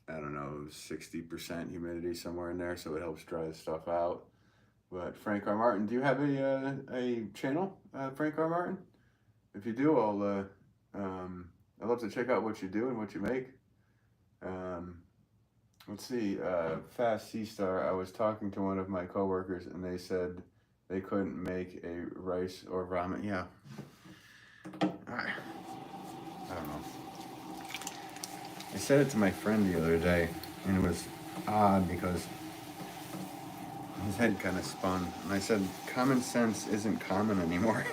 A: don't know, 60% humidity, somewhere in there, so it helps dry the stuff out. But Frank R. Martin, do you have a channel, Frank R. Martin? If you do, I'd love to check out what you do and what you make. Let's see, Fast Sea Star. I was talking to one of my coworkers, and they said they couldn't make a rice or ramen. Yeah, I don't know. I said it to my friend the other day, and it was odd because his head kind of spun, and I said, "Common sense isn't common anymore."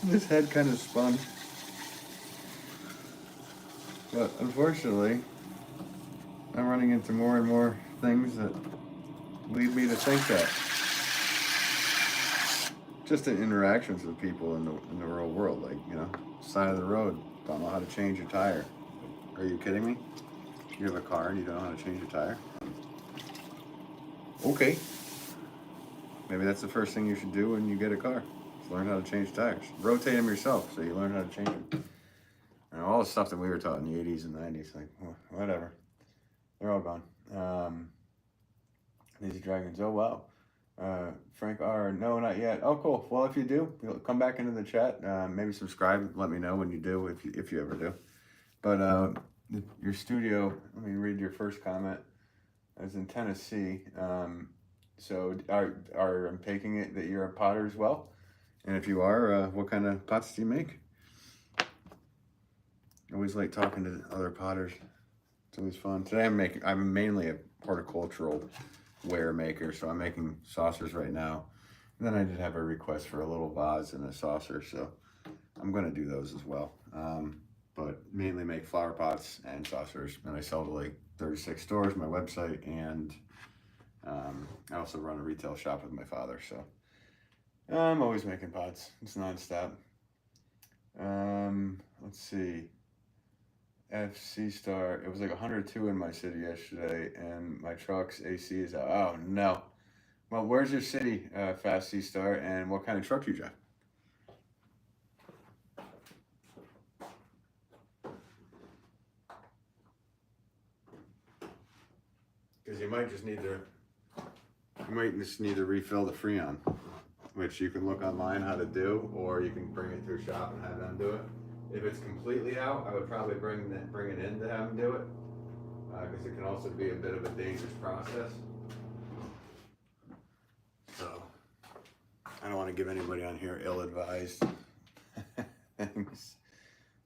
A: His head kind of spun. But unfortunately, I'm running into more and more things that lead me to think that. Just in interactions with people in the real world, like, side of the road, don't know how to change your tire. Are you kidding me? You have a car and you don't know how to change your tire? Okay. Maybe that's the first thing you should do when you get a car. Learn how to change tires. Rotate them yourself so you learn how to change them. And all the stuff that we were taught in the 80s and 90s, like, whatever. They're all gone. These dragons, oh wow. Frank R, no, not yet. Oh, cool. Well, if you do, come back into the chat. Maybe subscribe. Let me know when you do, if you ever do. But your studio, let me read your first comment. I was in Tennessee. So I'm taking it that you're a potter as well? And if you are, what kind of pots do you make? I always like talking to other potters. It's always fun. Today I'm mainly a horticultural ware maker, so I'm making saucers right now. And then I did have a request for a little vase and a saucer, so I'm going to do those as well. But mainly make flower pots and saucers, and I sell to like 36 stores, my website, and I also run a retail shop with my father, so I'm always making pots. It's nonstop. Let's see. FC Star. It was like 102 in my city yesterday, and my truck's AC is out. Oh no. Well, where's your city, Fast C Star, and what kind of truck do you drive? Because you might just need to refill the Freon, which you can look online how to do, or you can bring it to a shop and have them do it. If it's completely out, I would probably bring it in to have them do it, because it can also be a bit of a dangerous process. So I don't want to give anybody on here ill-advised things.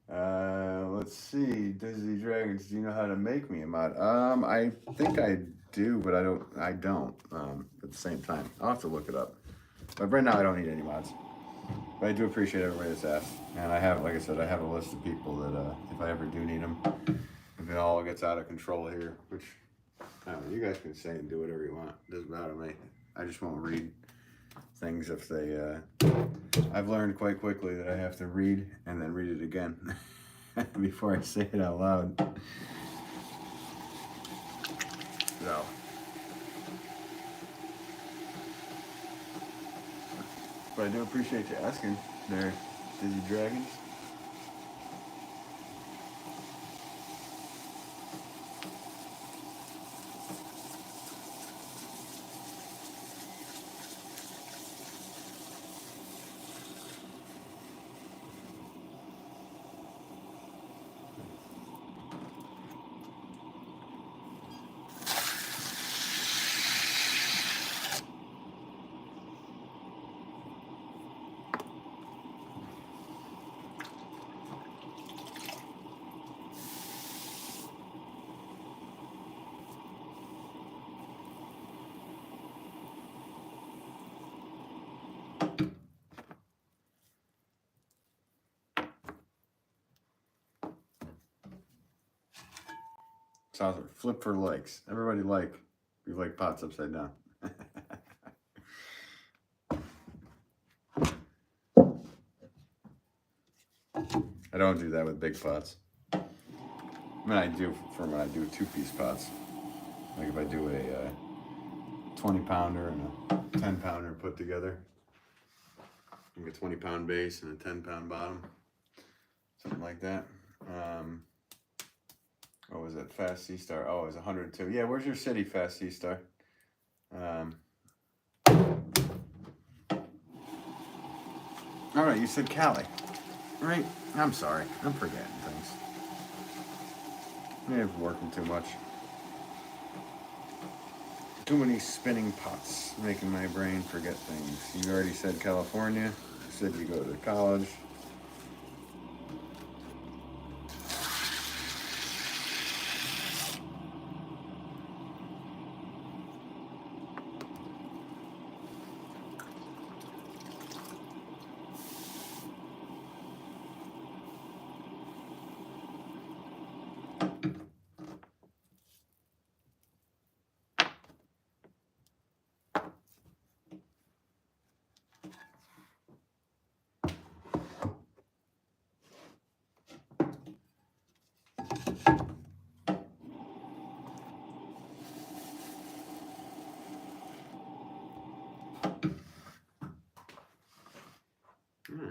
A: Let's see, Disney Dragons, do you know how to make me a mod? I think I do, but I don't at the same time. I'll have to look it up. But right now I don't need any mods. But I do appreciate everybody that's asked. And I have, like I said, I have a list of people that if I ever do need them, if it all gets out of control here, which, I don't know, you guys can say and do whatever you want. It doesn't matter to me. I just won't read things if they, I've learned quite quickly that I have to read and then read it again before I say it out loud. So. But I do appreciate you asking there, Dizzy Dragons. saucer. Flip for likes. Everybody we like pots upside down. I don't do that with big pots. I mean, I do for when I do 2-piece pots. Like if I do a 20-pounder and a 10-pounder put together. Like a 20-pound base and a 10-pound bottom. Something like that. What was it? Fast Sea Star. Oh, it was 102. Yeah, where's your city, Fast Sea Star? All right, you said Cali. Right? I'm sorry. I'm forgetting things. Maybe I'm working too much. Too many spinning pots making my brain forget things. You already said California. You said you go to college.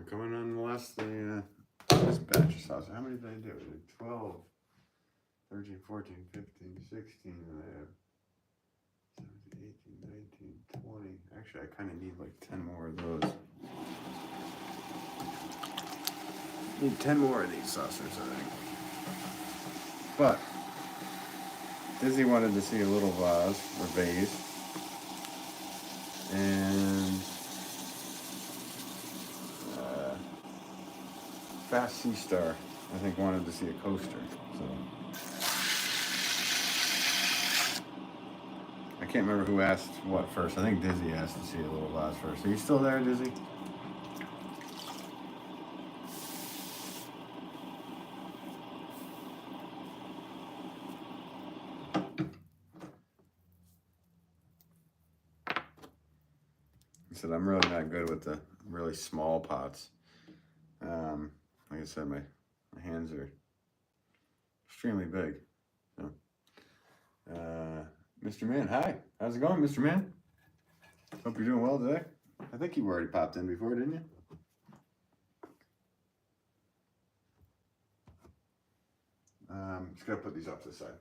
A: Coming on the last this batch of sauce. How many did I do? 12, 13, 14, 15, 16, and I have 17, 18, 19, 20. Actually, I kind of need like 10 more of those. Need 10 more of these saucers, I think. But Dizzy wanted to see a little vase or vase. And Fast Sea Star, I think, wanted to see a coaster. So I can't remember who asked what first. I think Dizzy asked to see a little vase first. Are you still there, Dizzy? He said, I'm really not good with the really small pots. Like I said, my hands are extremely big. So, Mr. Man, hi. How's it going, Mr. Man? Hope you're doing well today. I think you already popped in before, didn't you? Just gotta put these off to the side.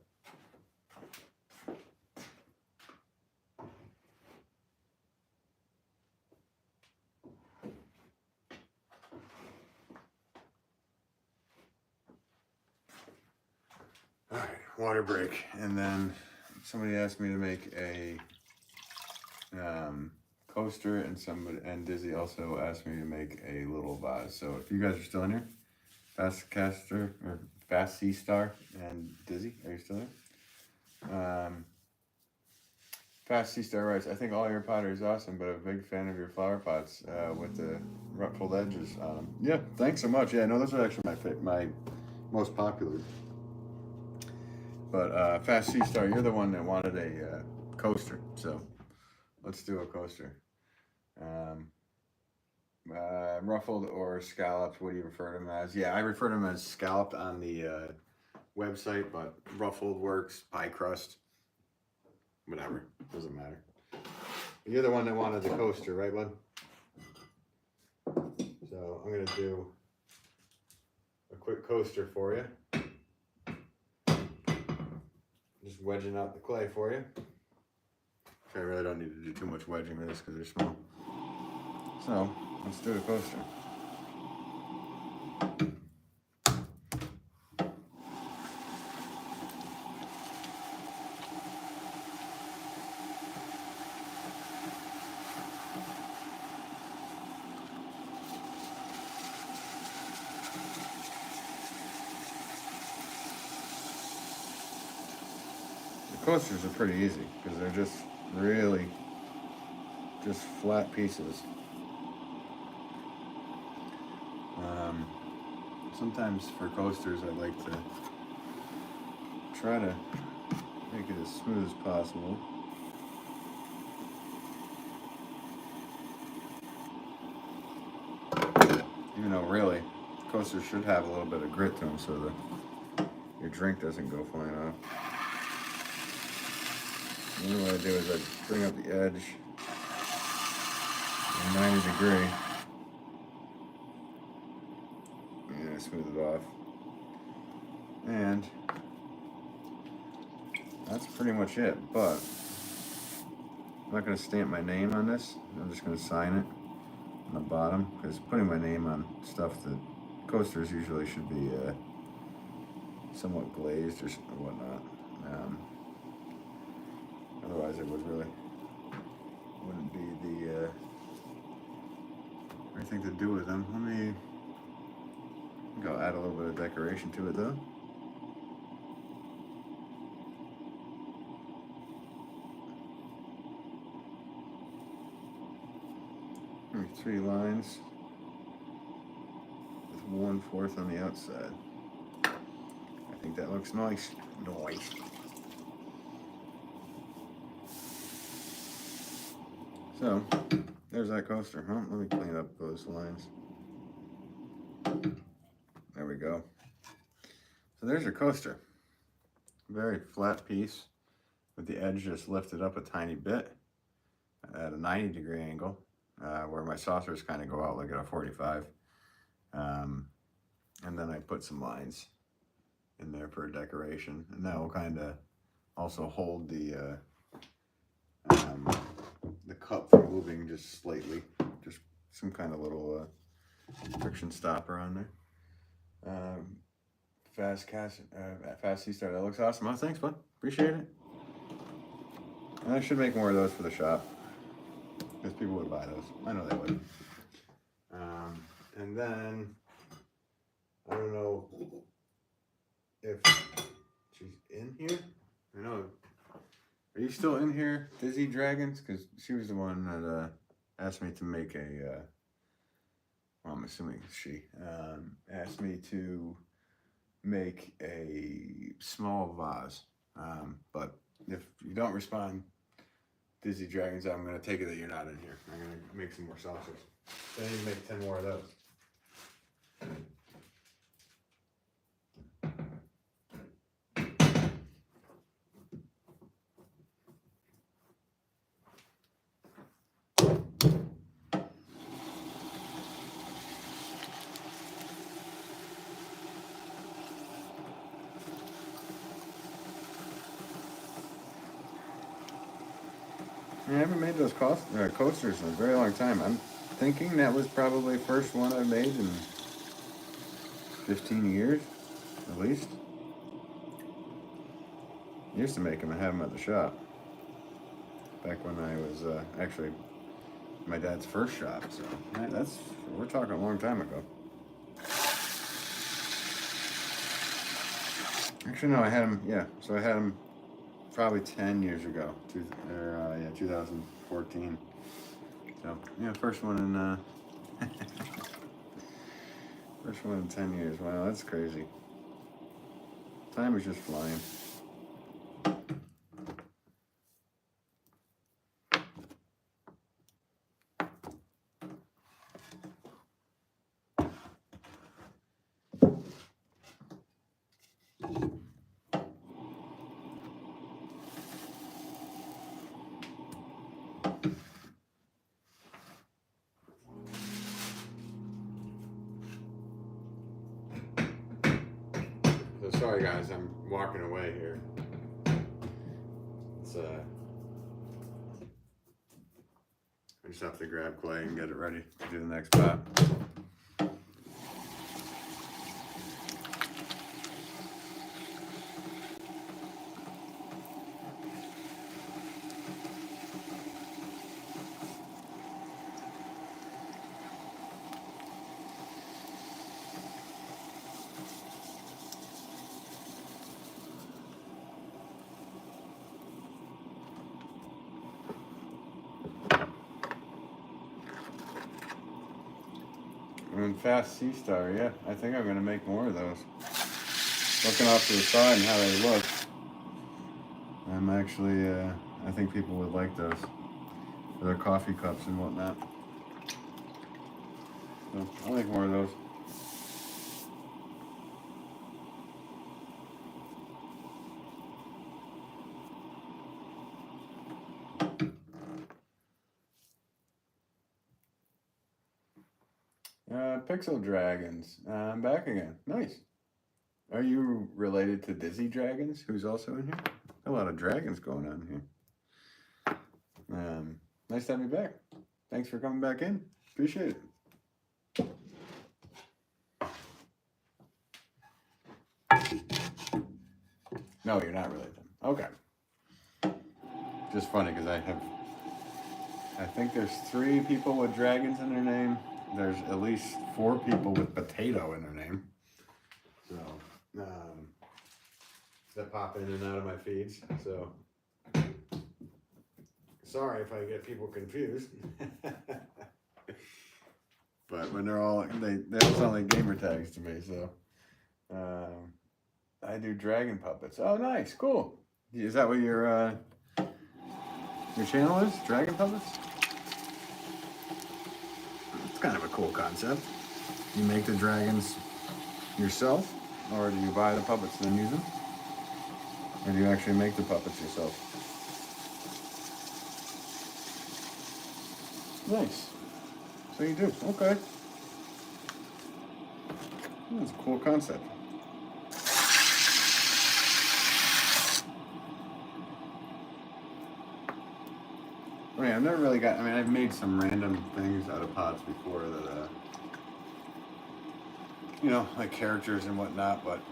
A: All right, water break, and then somebody asked me to make a coaster, and Dizzy also asked me to make a little vase. So if you guys are still in here, Fast Sea Star and Dizzy, are you still there? Fast Sea Star writes, I think all your pottery is awesome, but I'm a big fan of your flower pots with the ruffled edges on them. Yeah, thanks so much. Yeah, no, those are actually my most popular. But Fast Sea Star, you're the one that wanted a coaster, so let's do a coaster. Ruffled or scalloped, what do you refer to them as? Yeah, I refer to them as scalloped on the website, but ruffled works, pie crust, whatever, doesn't matter. You're the one that wanted the coaster, right, bud? So I'm gonna do a quick coaster for you. Just wedging out the clay for you. I really don't need to do too much wedging with this because they're small. So let's do the coaster. Coasters are pretty easy because they're just really just flat pieces. Sometimes for coasters I like to try to make it as smooth as possible. Even though really, coasters should have a little bit of grit to them so your drink doesn't go flying off. And then what I do is I bring up the edge at 90 degree and I smooth it off. And that's pretty much it, but I'm not going to stamp my name on this. I'm just going to sign it on the bottom, because putting my name on stuff that coasters usually should be somewhat glazed or whatnot. Otherwise it wouldn't be the right thing to do with them. Let me go add a little bit of decoration to it though. 3 lines with 1/4 on the outside. I think that looks nice. Nice. So, there's that coaster. Huh? Let me clean up those lines. There we go. So there's your coaster. Very flat piece with the edge just lifted up a tiny bit at a 90-degree angle. Where my saucers kind of go out like at a 45. And then I put some lines in there for decoration. And that will kind of also hold the cup from moving just slightly. Just some kind of little friction stopper on there. Fast sea star. That looks awesome. Oh, thanks, bud. Appreciate it. And I should make more of those for the shop, because people would buy those. I know they would. And then, I don't know if she's in here. I know. Are you still in here, Dizzy Dragons? Because she was the one that asked me to make a, well, I'm assuming she, asked me to make a small vase. But if you don't respond, Dizzy Dragons, I'm going to take it that you're not in here. I'm going to make some more saucers. I need to make 10 more of those. I haven't made those coasters in a very long time. I'm thinking that was probably the first one I made in 15 years, at least. I used to make them and have them at the shop. Back when I was actually my dad's first shop. So we're talking a long time ago. Actually, no, I had them, yeah. So I had them probably 10 years ago, 2014. So yeah, first one in first one in 10 years. Wow, that's crazy. Time is just flying. So sorry guys, I'm walking away here. It's I just have to grab clay and get it ready to do the next pot. And Fast Sea Star, yeah, I think I'm gonna make more of those. Looking off to the side and how they look. I'm actually, I think people would like those for their coffee cups and whatnot. So I'll make more of those. Pixel Dragons. I'm back again. Nice. Are you related to Dizzy Dragons, who's also in here? A lot of dragons going on here. Nice to have you back. Thanks for coming back in. Appreciate it. No, you're not related. Okay. Just funny because I think there's 3 people with dragons in their name. There's at least 4 people with potato in their name. So, that pop in and out of my feeds. So, sorry if I get people confused. But when they're all, they all sound like gamer tags to me. So, I do dragon puppets. Oh, nice, cool. Is that what your channel is? Dragon puppets? It's kind of a cool concept. You make the dragons yourself, or do you buy the puppets and then use them? Or do you actually make the puppets yourself? Nice. So you do, okay. That's a cool concept. I mean, I've never really got, I've made some random things out of pots before that, you know, like characters and whatnot, but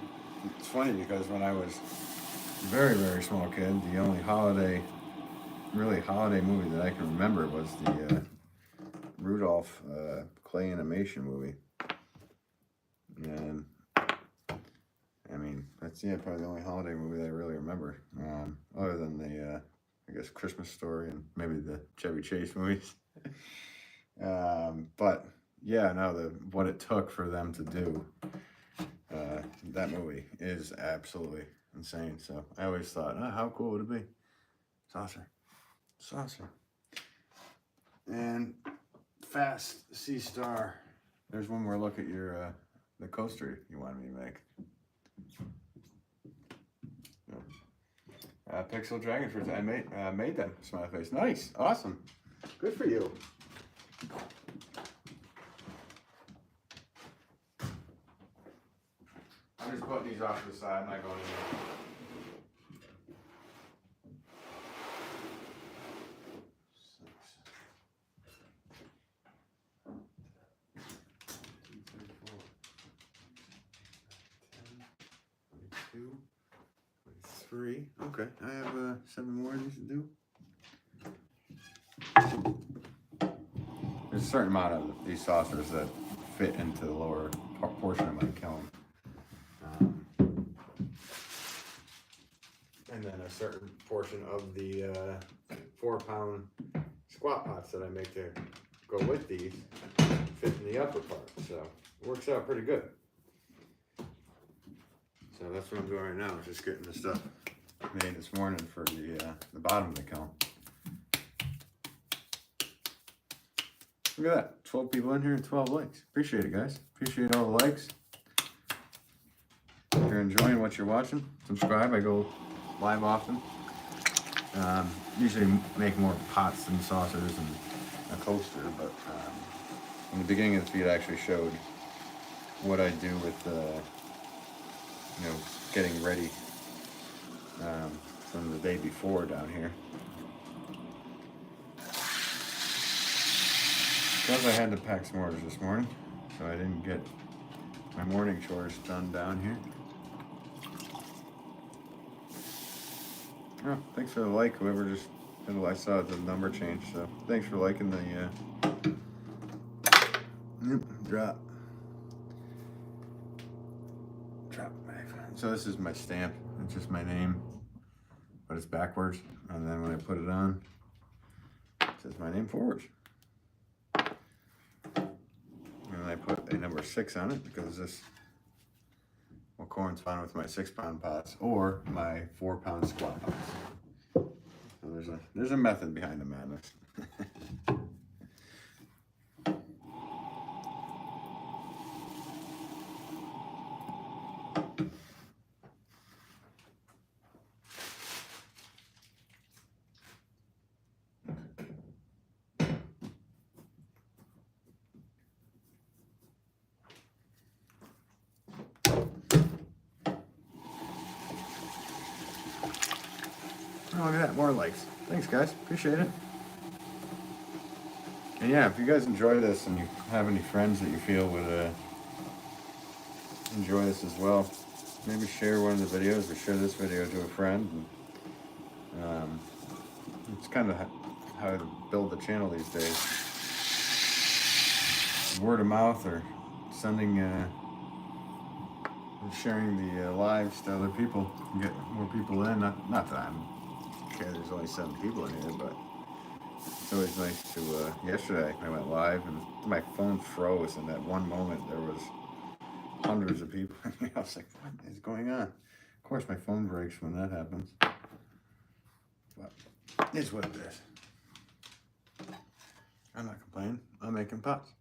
A: it's funny because when I was a very, very small kid, the only really holiday movie that I can remember was the Rudolph clay animation movie. And, I mean, that's, yeah, probably the only holiday movie that I really remember, other than the, I guess, Christmas Story and maybe the Chevy Chase movies. But yeah, no, what it took for them to do that movie is absolutely insane. So I always thought, oh, how cool would it be? Saucer. And Fast Sea Star. There's one more look at your the coaster you wanted me to make. Pixel Dragon Fruits. I made them. Smiley face. Nice. Awesome. Good for you. I'm just putting these off to the side. I'm not going anywhere. Three. Okay, I have 7 more of these to do. There's a certain amount of these saucers that fit into the lower portion of my kiln. And then a certain portion of the 4-pound squat pots that I make to go with these fit in the upper part. So it works out pretty good. So that's what I'm doing right now, is just getting the stuff made this morning for the bottom of the kiln. Look at that, 12 people in here and 12 likes. Appreciate it, guys. Appreciate all the likes. If you're enjoying what you're watching, subscribe. I go live often. Usually make more pots and saucers and a coaster, but in the beginning of the feed I actually showed what I do with you know, getting ready from the day before down here. Because I had to pack s'mores this morning, so I didn't get my morning chores done down here. Oh, thanks for the like, whoever just, I saw the number change, so thanks for liking the drop. So this is my stamp. It's just my name, but it's backwards. And then when I put it on, it says my name forwards. And I put a number 6 on it because this will correspond with my 6-pound pots or my 4-pound squat pots. there's a method behind the madness. Oh, look at that, more likes. Thanks, guys. Appreciate it. And yeah, if you guys enjoy this and you have any friends that you feel would enjoy this as well, maybe share one of the videos or share this video to a friend. And, it's kind of how to build the channel these days. Word of mouth or sending, sharing the lives to other people and get more people in. Not that I'm okay, there's only 7 people in here, but it's always nice to, yesterday I went live and my phone froze, and at one moment there was hundreds of people. I was like, what is going on? Of course my phone breaks when that happens. But it's what it is. I'm not complaining. I'm making pots.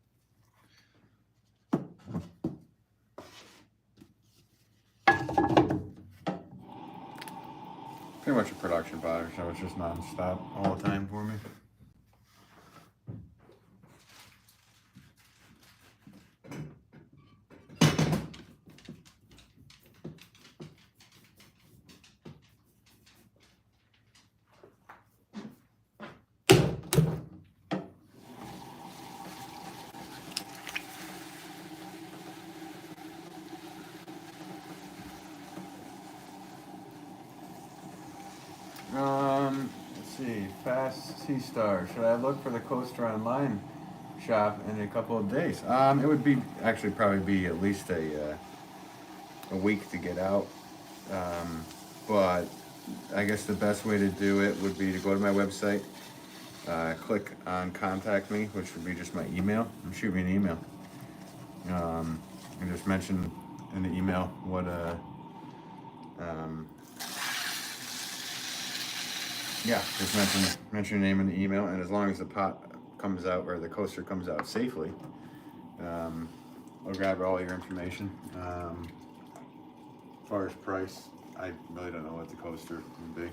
A: Pretty much a production pot, so it's just non-stop all the time for me. Let's see, Fast Sea Star. Should I look for the coaster online shop in a couple of days? It would be actually probably be at least a week to get out. But I guess the best way to do it would be to go to my website, click on contact me, which would be just my email, and shoot me an email. And just mention in the email what yeah, just mention your name in the email, and as long as the pot comes out or the coaster comes out safely, I'll grab all your information. As far as price, I really don't know what the coaster would be.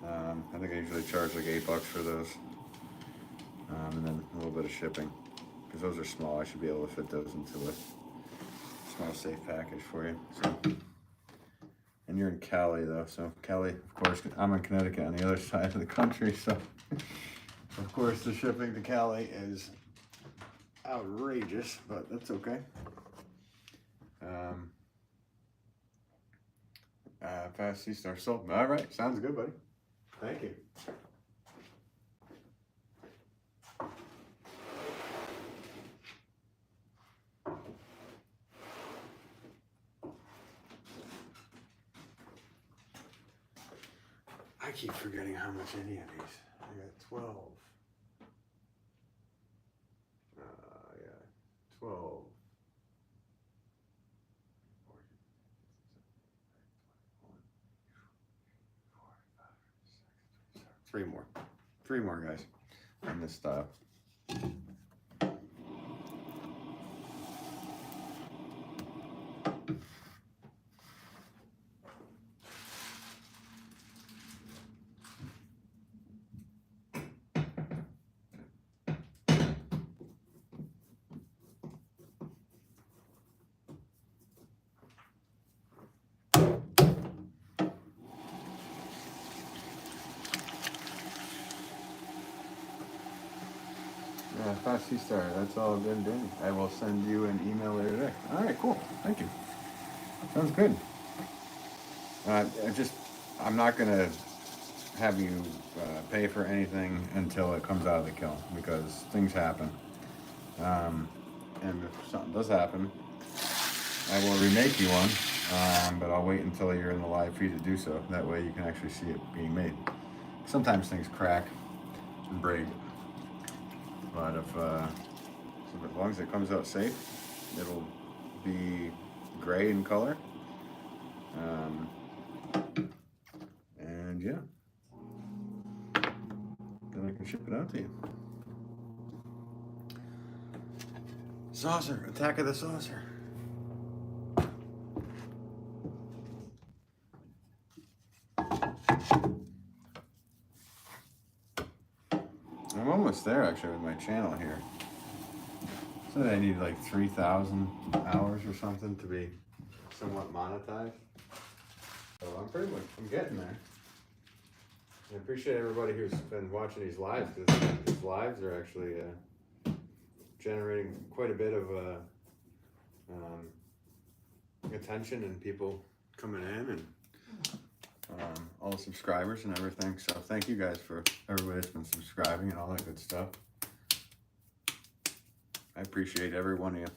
A: I think I usually charge like $8 for those, and then a little bit of shipping, because those are small. I should be able to fit those into a small safe package for you. So. And you're in Cali though, so Cali, of course, I'm in Connecticut on the other side of the country, so of course the shipping to Cali is outrageous, but that's okay. Fast Sea Star sold. All right, sounds good, buddy. Thank you. I keep forgetting how much any of these. I got 12. Yeah, 12. 3 more. 3 more, guys, on this style. Yeah, Fast Sea Star, that's all good and dandy. I will send you an email later today. All right, cool. Thank you. Sounds good. I'm not going to have you pay for anything until it comes out of the kiln, because things happen. And if something does happen, I will remake you one, but I'll wait until you're in the live feed to do so. That way you can actually see it being made. Sometimes things crack and break. But so as long as it comes out safe, it'll be gray in color. And yeah. Saucer, attack of the saucer. I'm almost there actually with my channel here. So I need like 3,000 hours or something to be somewhat monetized. So I'm getting there. I appreciate everybody who's been watching these lives, because these lives are actually generating quite a bit of attention and people coming in, and all the subscribers and everything. So thank you guys for everybody that's been subscribing and all that good stuff. I appreciate every one of you.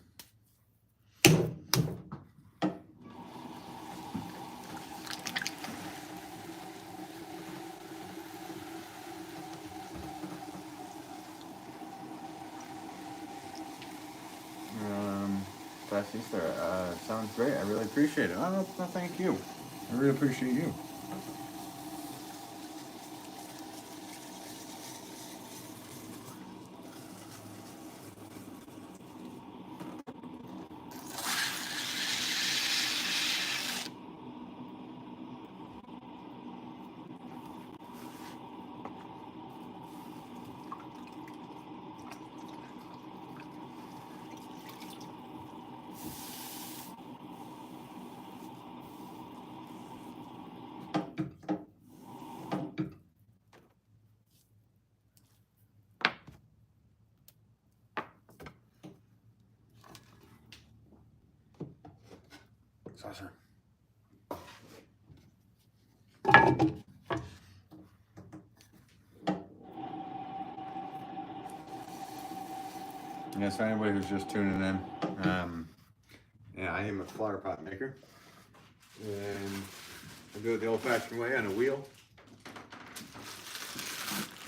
A: Sounds great. I really appreciate it. Oh, no, thank you. I really appreciate you. Saucer. Yeah, so anybody who's just tuning in, yeah, I am a flower pot maker, and I do it the old-fashioned way on a wheel,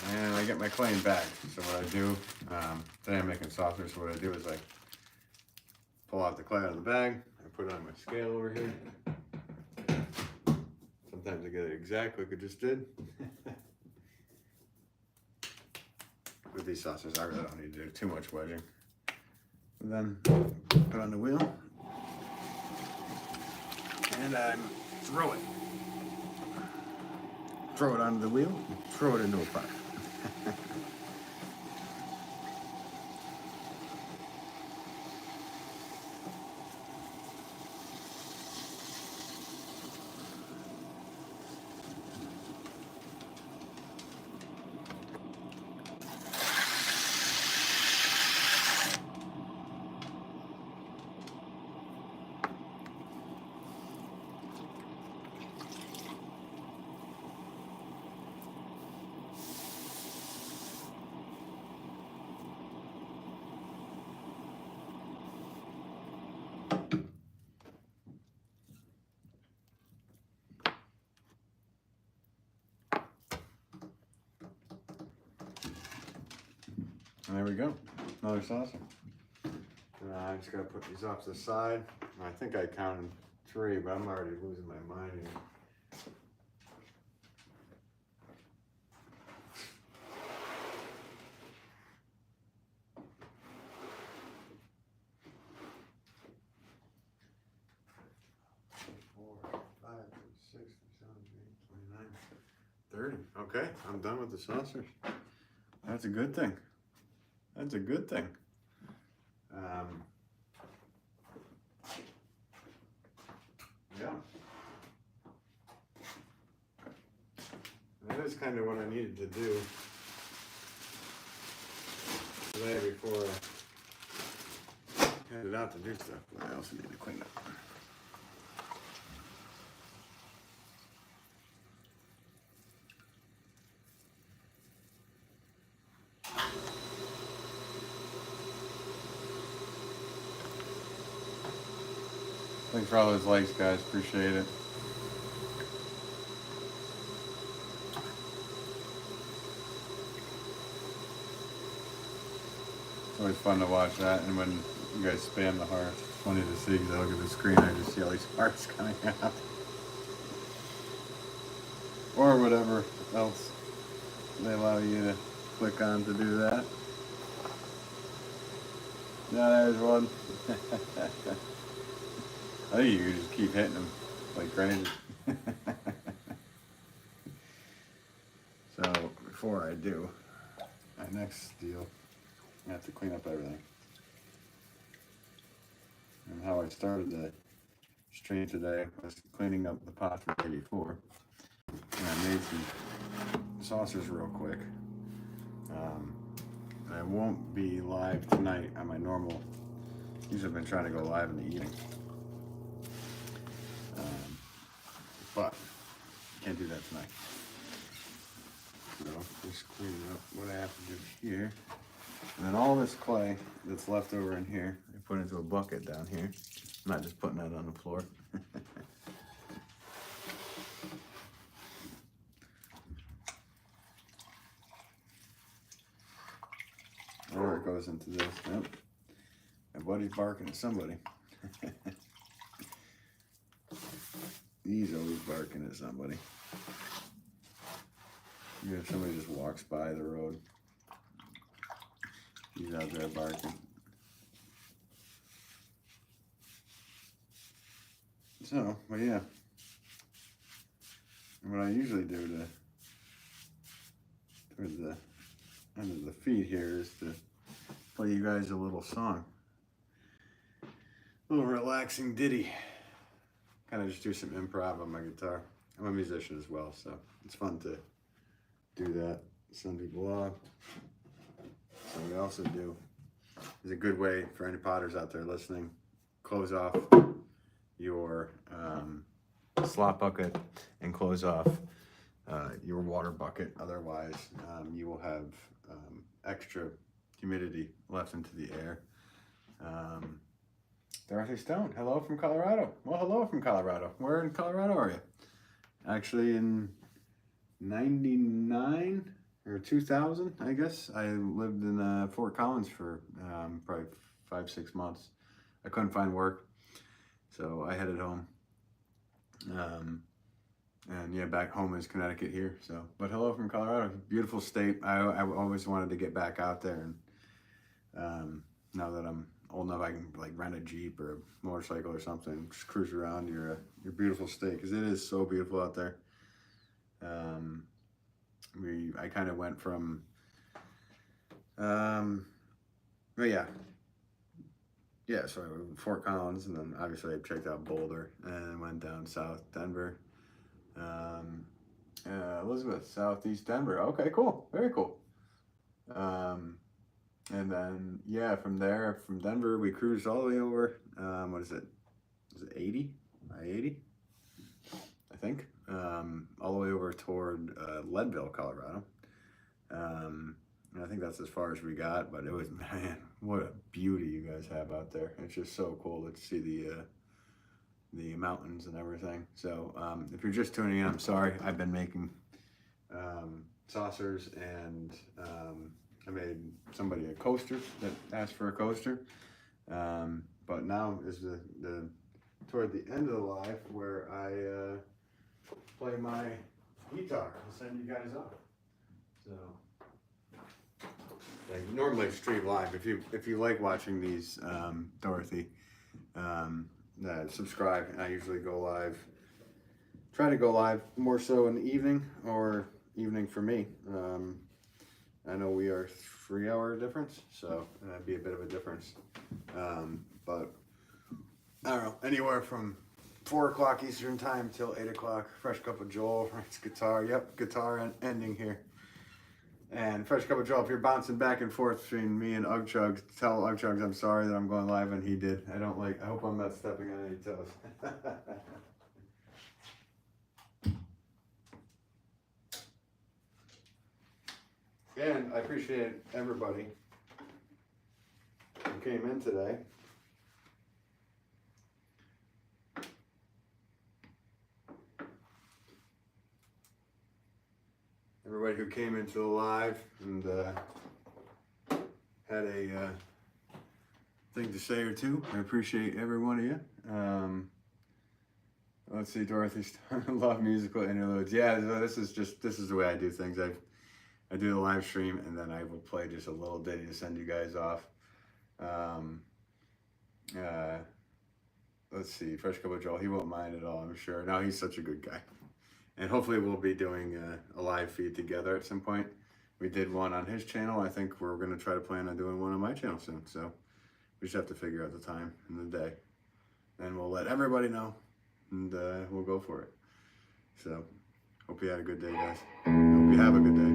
A: and I get my clay in bags. So what I do, today I'm making saucers, so what I do is I pull out the clay out of the bag, I put it on my scale over here. Sometimes I get it exact like I just did. With these saucers, I really don't need to do too much wedging. And then put it on the wheel, and I throw it. Throw it onto the wheel, and throw it into a pot. And there we go, another saucer. I just gotta put these off to the side. I think I counted 3, but I'm already losing my mind here. Okay, I'm done with the saucers. That's a good thing. That's a good thing. Yeah. That is kind of what I needed to do today before I headed out to do stuff. But I also need to clean up. Thanks for all those likes, guys. Appreciate it. It's always fun to watch that, and when you guys spam the hearts, it's funny to see, because I look at the screen, I just see all these hearts coming out. Or whatever else they allow you to click on to do that. No, there's one. I think you just keep hitting them like crazy. So before I do my next deal, I have to clean up everything. And how I started the stream today was cleaning up the pot from the day before. And I made some saucers real quick. I won't be live tonight on my normal. Usually I've been trying to go live in the evening. But can't do that tonight. So just cleaning up what I have to do here. And then all this clay that's left over in here, I put into a bucket down here. I'm not just putting that on the floor. Or it goes into this. Yep. My buddy's barking at somebody. He's always barking at somebody. You know, if somebody just walks by the road, he's out there barking. So, but yeah. What I usually do to towards the end of the feed here is to play you guys a little song. A little relaxing ditty. Kind of just do some improv on my guitar. I'm a musician as well, so it's fun to do that. Some people off. So we also do is a good way for any potters out there listening. Close off your slop bucket and close off your water bucket. Otherwise, you will have extra humidity left into the air. Dorothy Stone, hello from Colorado. Well, hello from Colorado. Where in Colorado are you? Actually, in 99 or 2000, I guess. I lived in Fort Collins for probably 5-6 months. I couldn't find work, so I headed home. And yeah, back home is Connecticut here. So, but hello from Colorado, beautiful state. I always wanted to get back out there, and now that I'm old enough, I can like rent a Jeep or a motorcycle or something, just cruise around your beautiful state, because it is so beautiful out there. I kind of went from, but yeah, so Fort Collins, and then obviously I checked out Boulder, and went down south, Denver, Elizabeth, southeast Denver. Okay, cool, very cool. And then, yeah, from there, from Denver, we cruised all the way over, what is it? Is it 80? I-80? I think. All the way over toward Leadville, Colorado. And I think that's as far as we got, but it was, man, what a beauty you guys have out there. It's just so cool to see the mountains and everything. So if you're just tuning in, I'm sorry. I've been making saucers, and I made somebody a coaster that asked for a coaster. But now is the toward the end of the live where I play my guitar. I'll send you guys off. So like, normally stream live. If you like watching these, Dorothy, subscribe. I usually go live. Try to go live more so in the evening, or evening for me. I know we are 3-hour difference, so that'd be a bit of a difference. But I don't know, anywhere from 4 o'clock Eastern time till 8 o'clock. Fresh Cup of Joel, writes guitar. Yep, guitar ending here. And Fresh Cup of Joel, if you're bouncing back and forth between me and Ugg Chugs, tell Ugg Chugs I'm sorry that I'm going live and he did. I hope I'm not stepping on any toes. And I appreciate everybody who came in today. Everybody who came into the live and had a thing to say or two. I appreciate every one of you. Let's see, Dorothy's love musical interludes. Yeah, this is the way I do things. I do the live stream, and then I will play just a little ditty to send you guys off. Um, uh, let's see, Fresh Cup of Joel. He won't mind at all, I'm sure. No, he's such a good guy. And hopefully we'll be doing a live feed together at some point. We did one on his channel. I think we're going to try to plan on doing one on my channel soon. So we just have to figure out the time and the day. And we'll let everybody know. And we'll go for it. So hope you had a good day, guys. Hope you have a good day.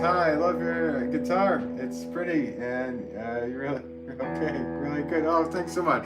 A: Hi, I love your guitar. It's pretty and you're really okay, really good. Oh, thanks so much.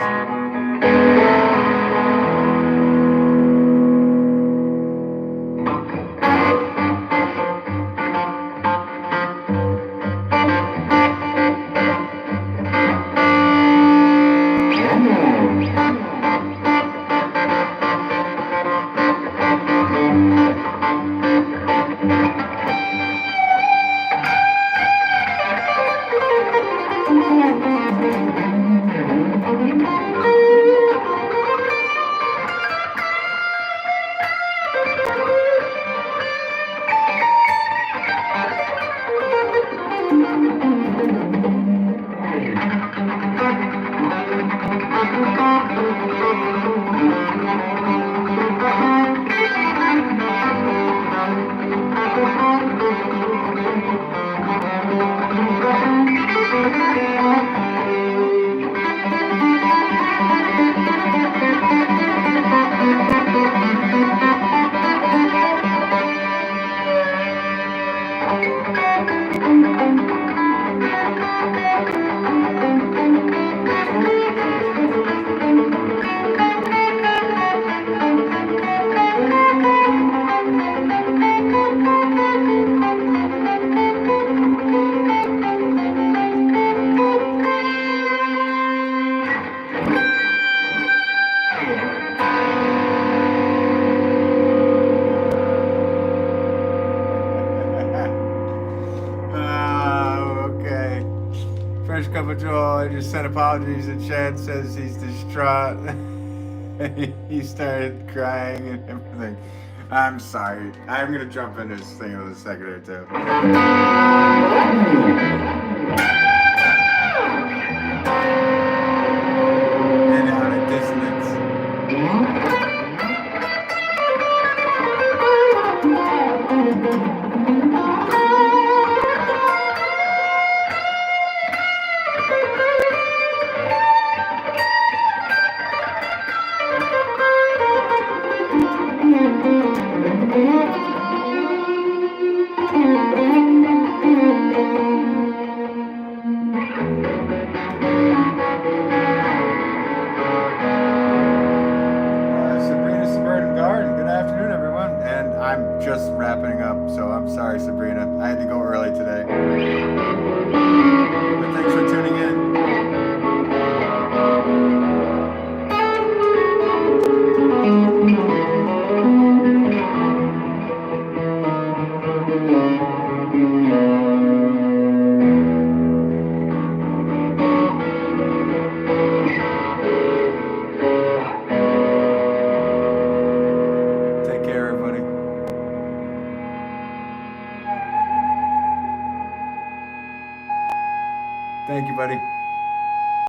A: Fresh Cup of Joel, I just sent apologies and Chad says he's distraught. He started crying and everything. I'm sorry. I'm going to jump into this thing in a second or two. And out of dissonance. I had to go early today. But thanks for tuning in. Take care, everybody. Thank you, buddy.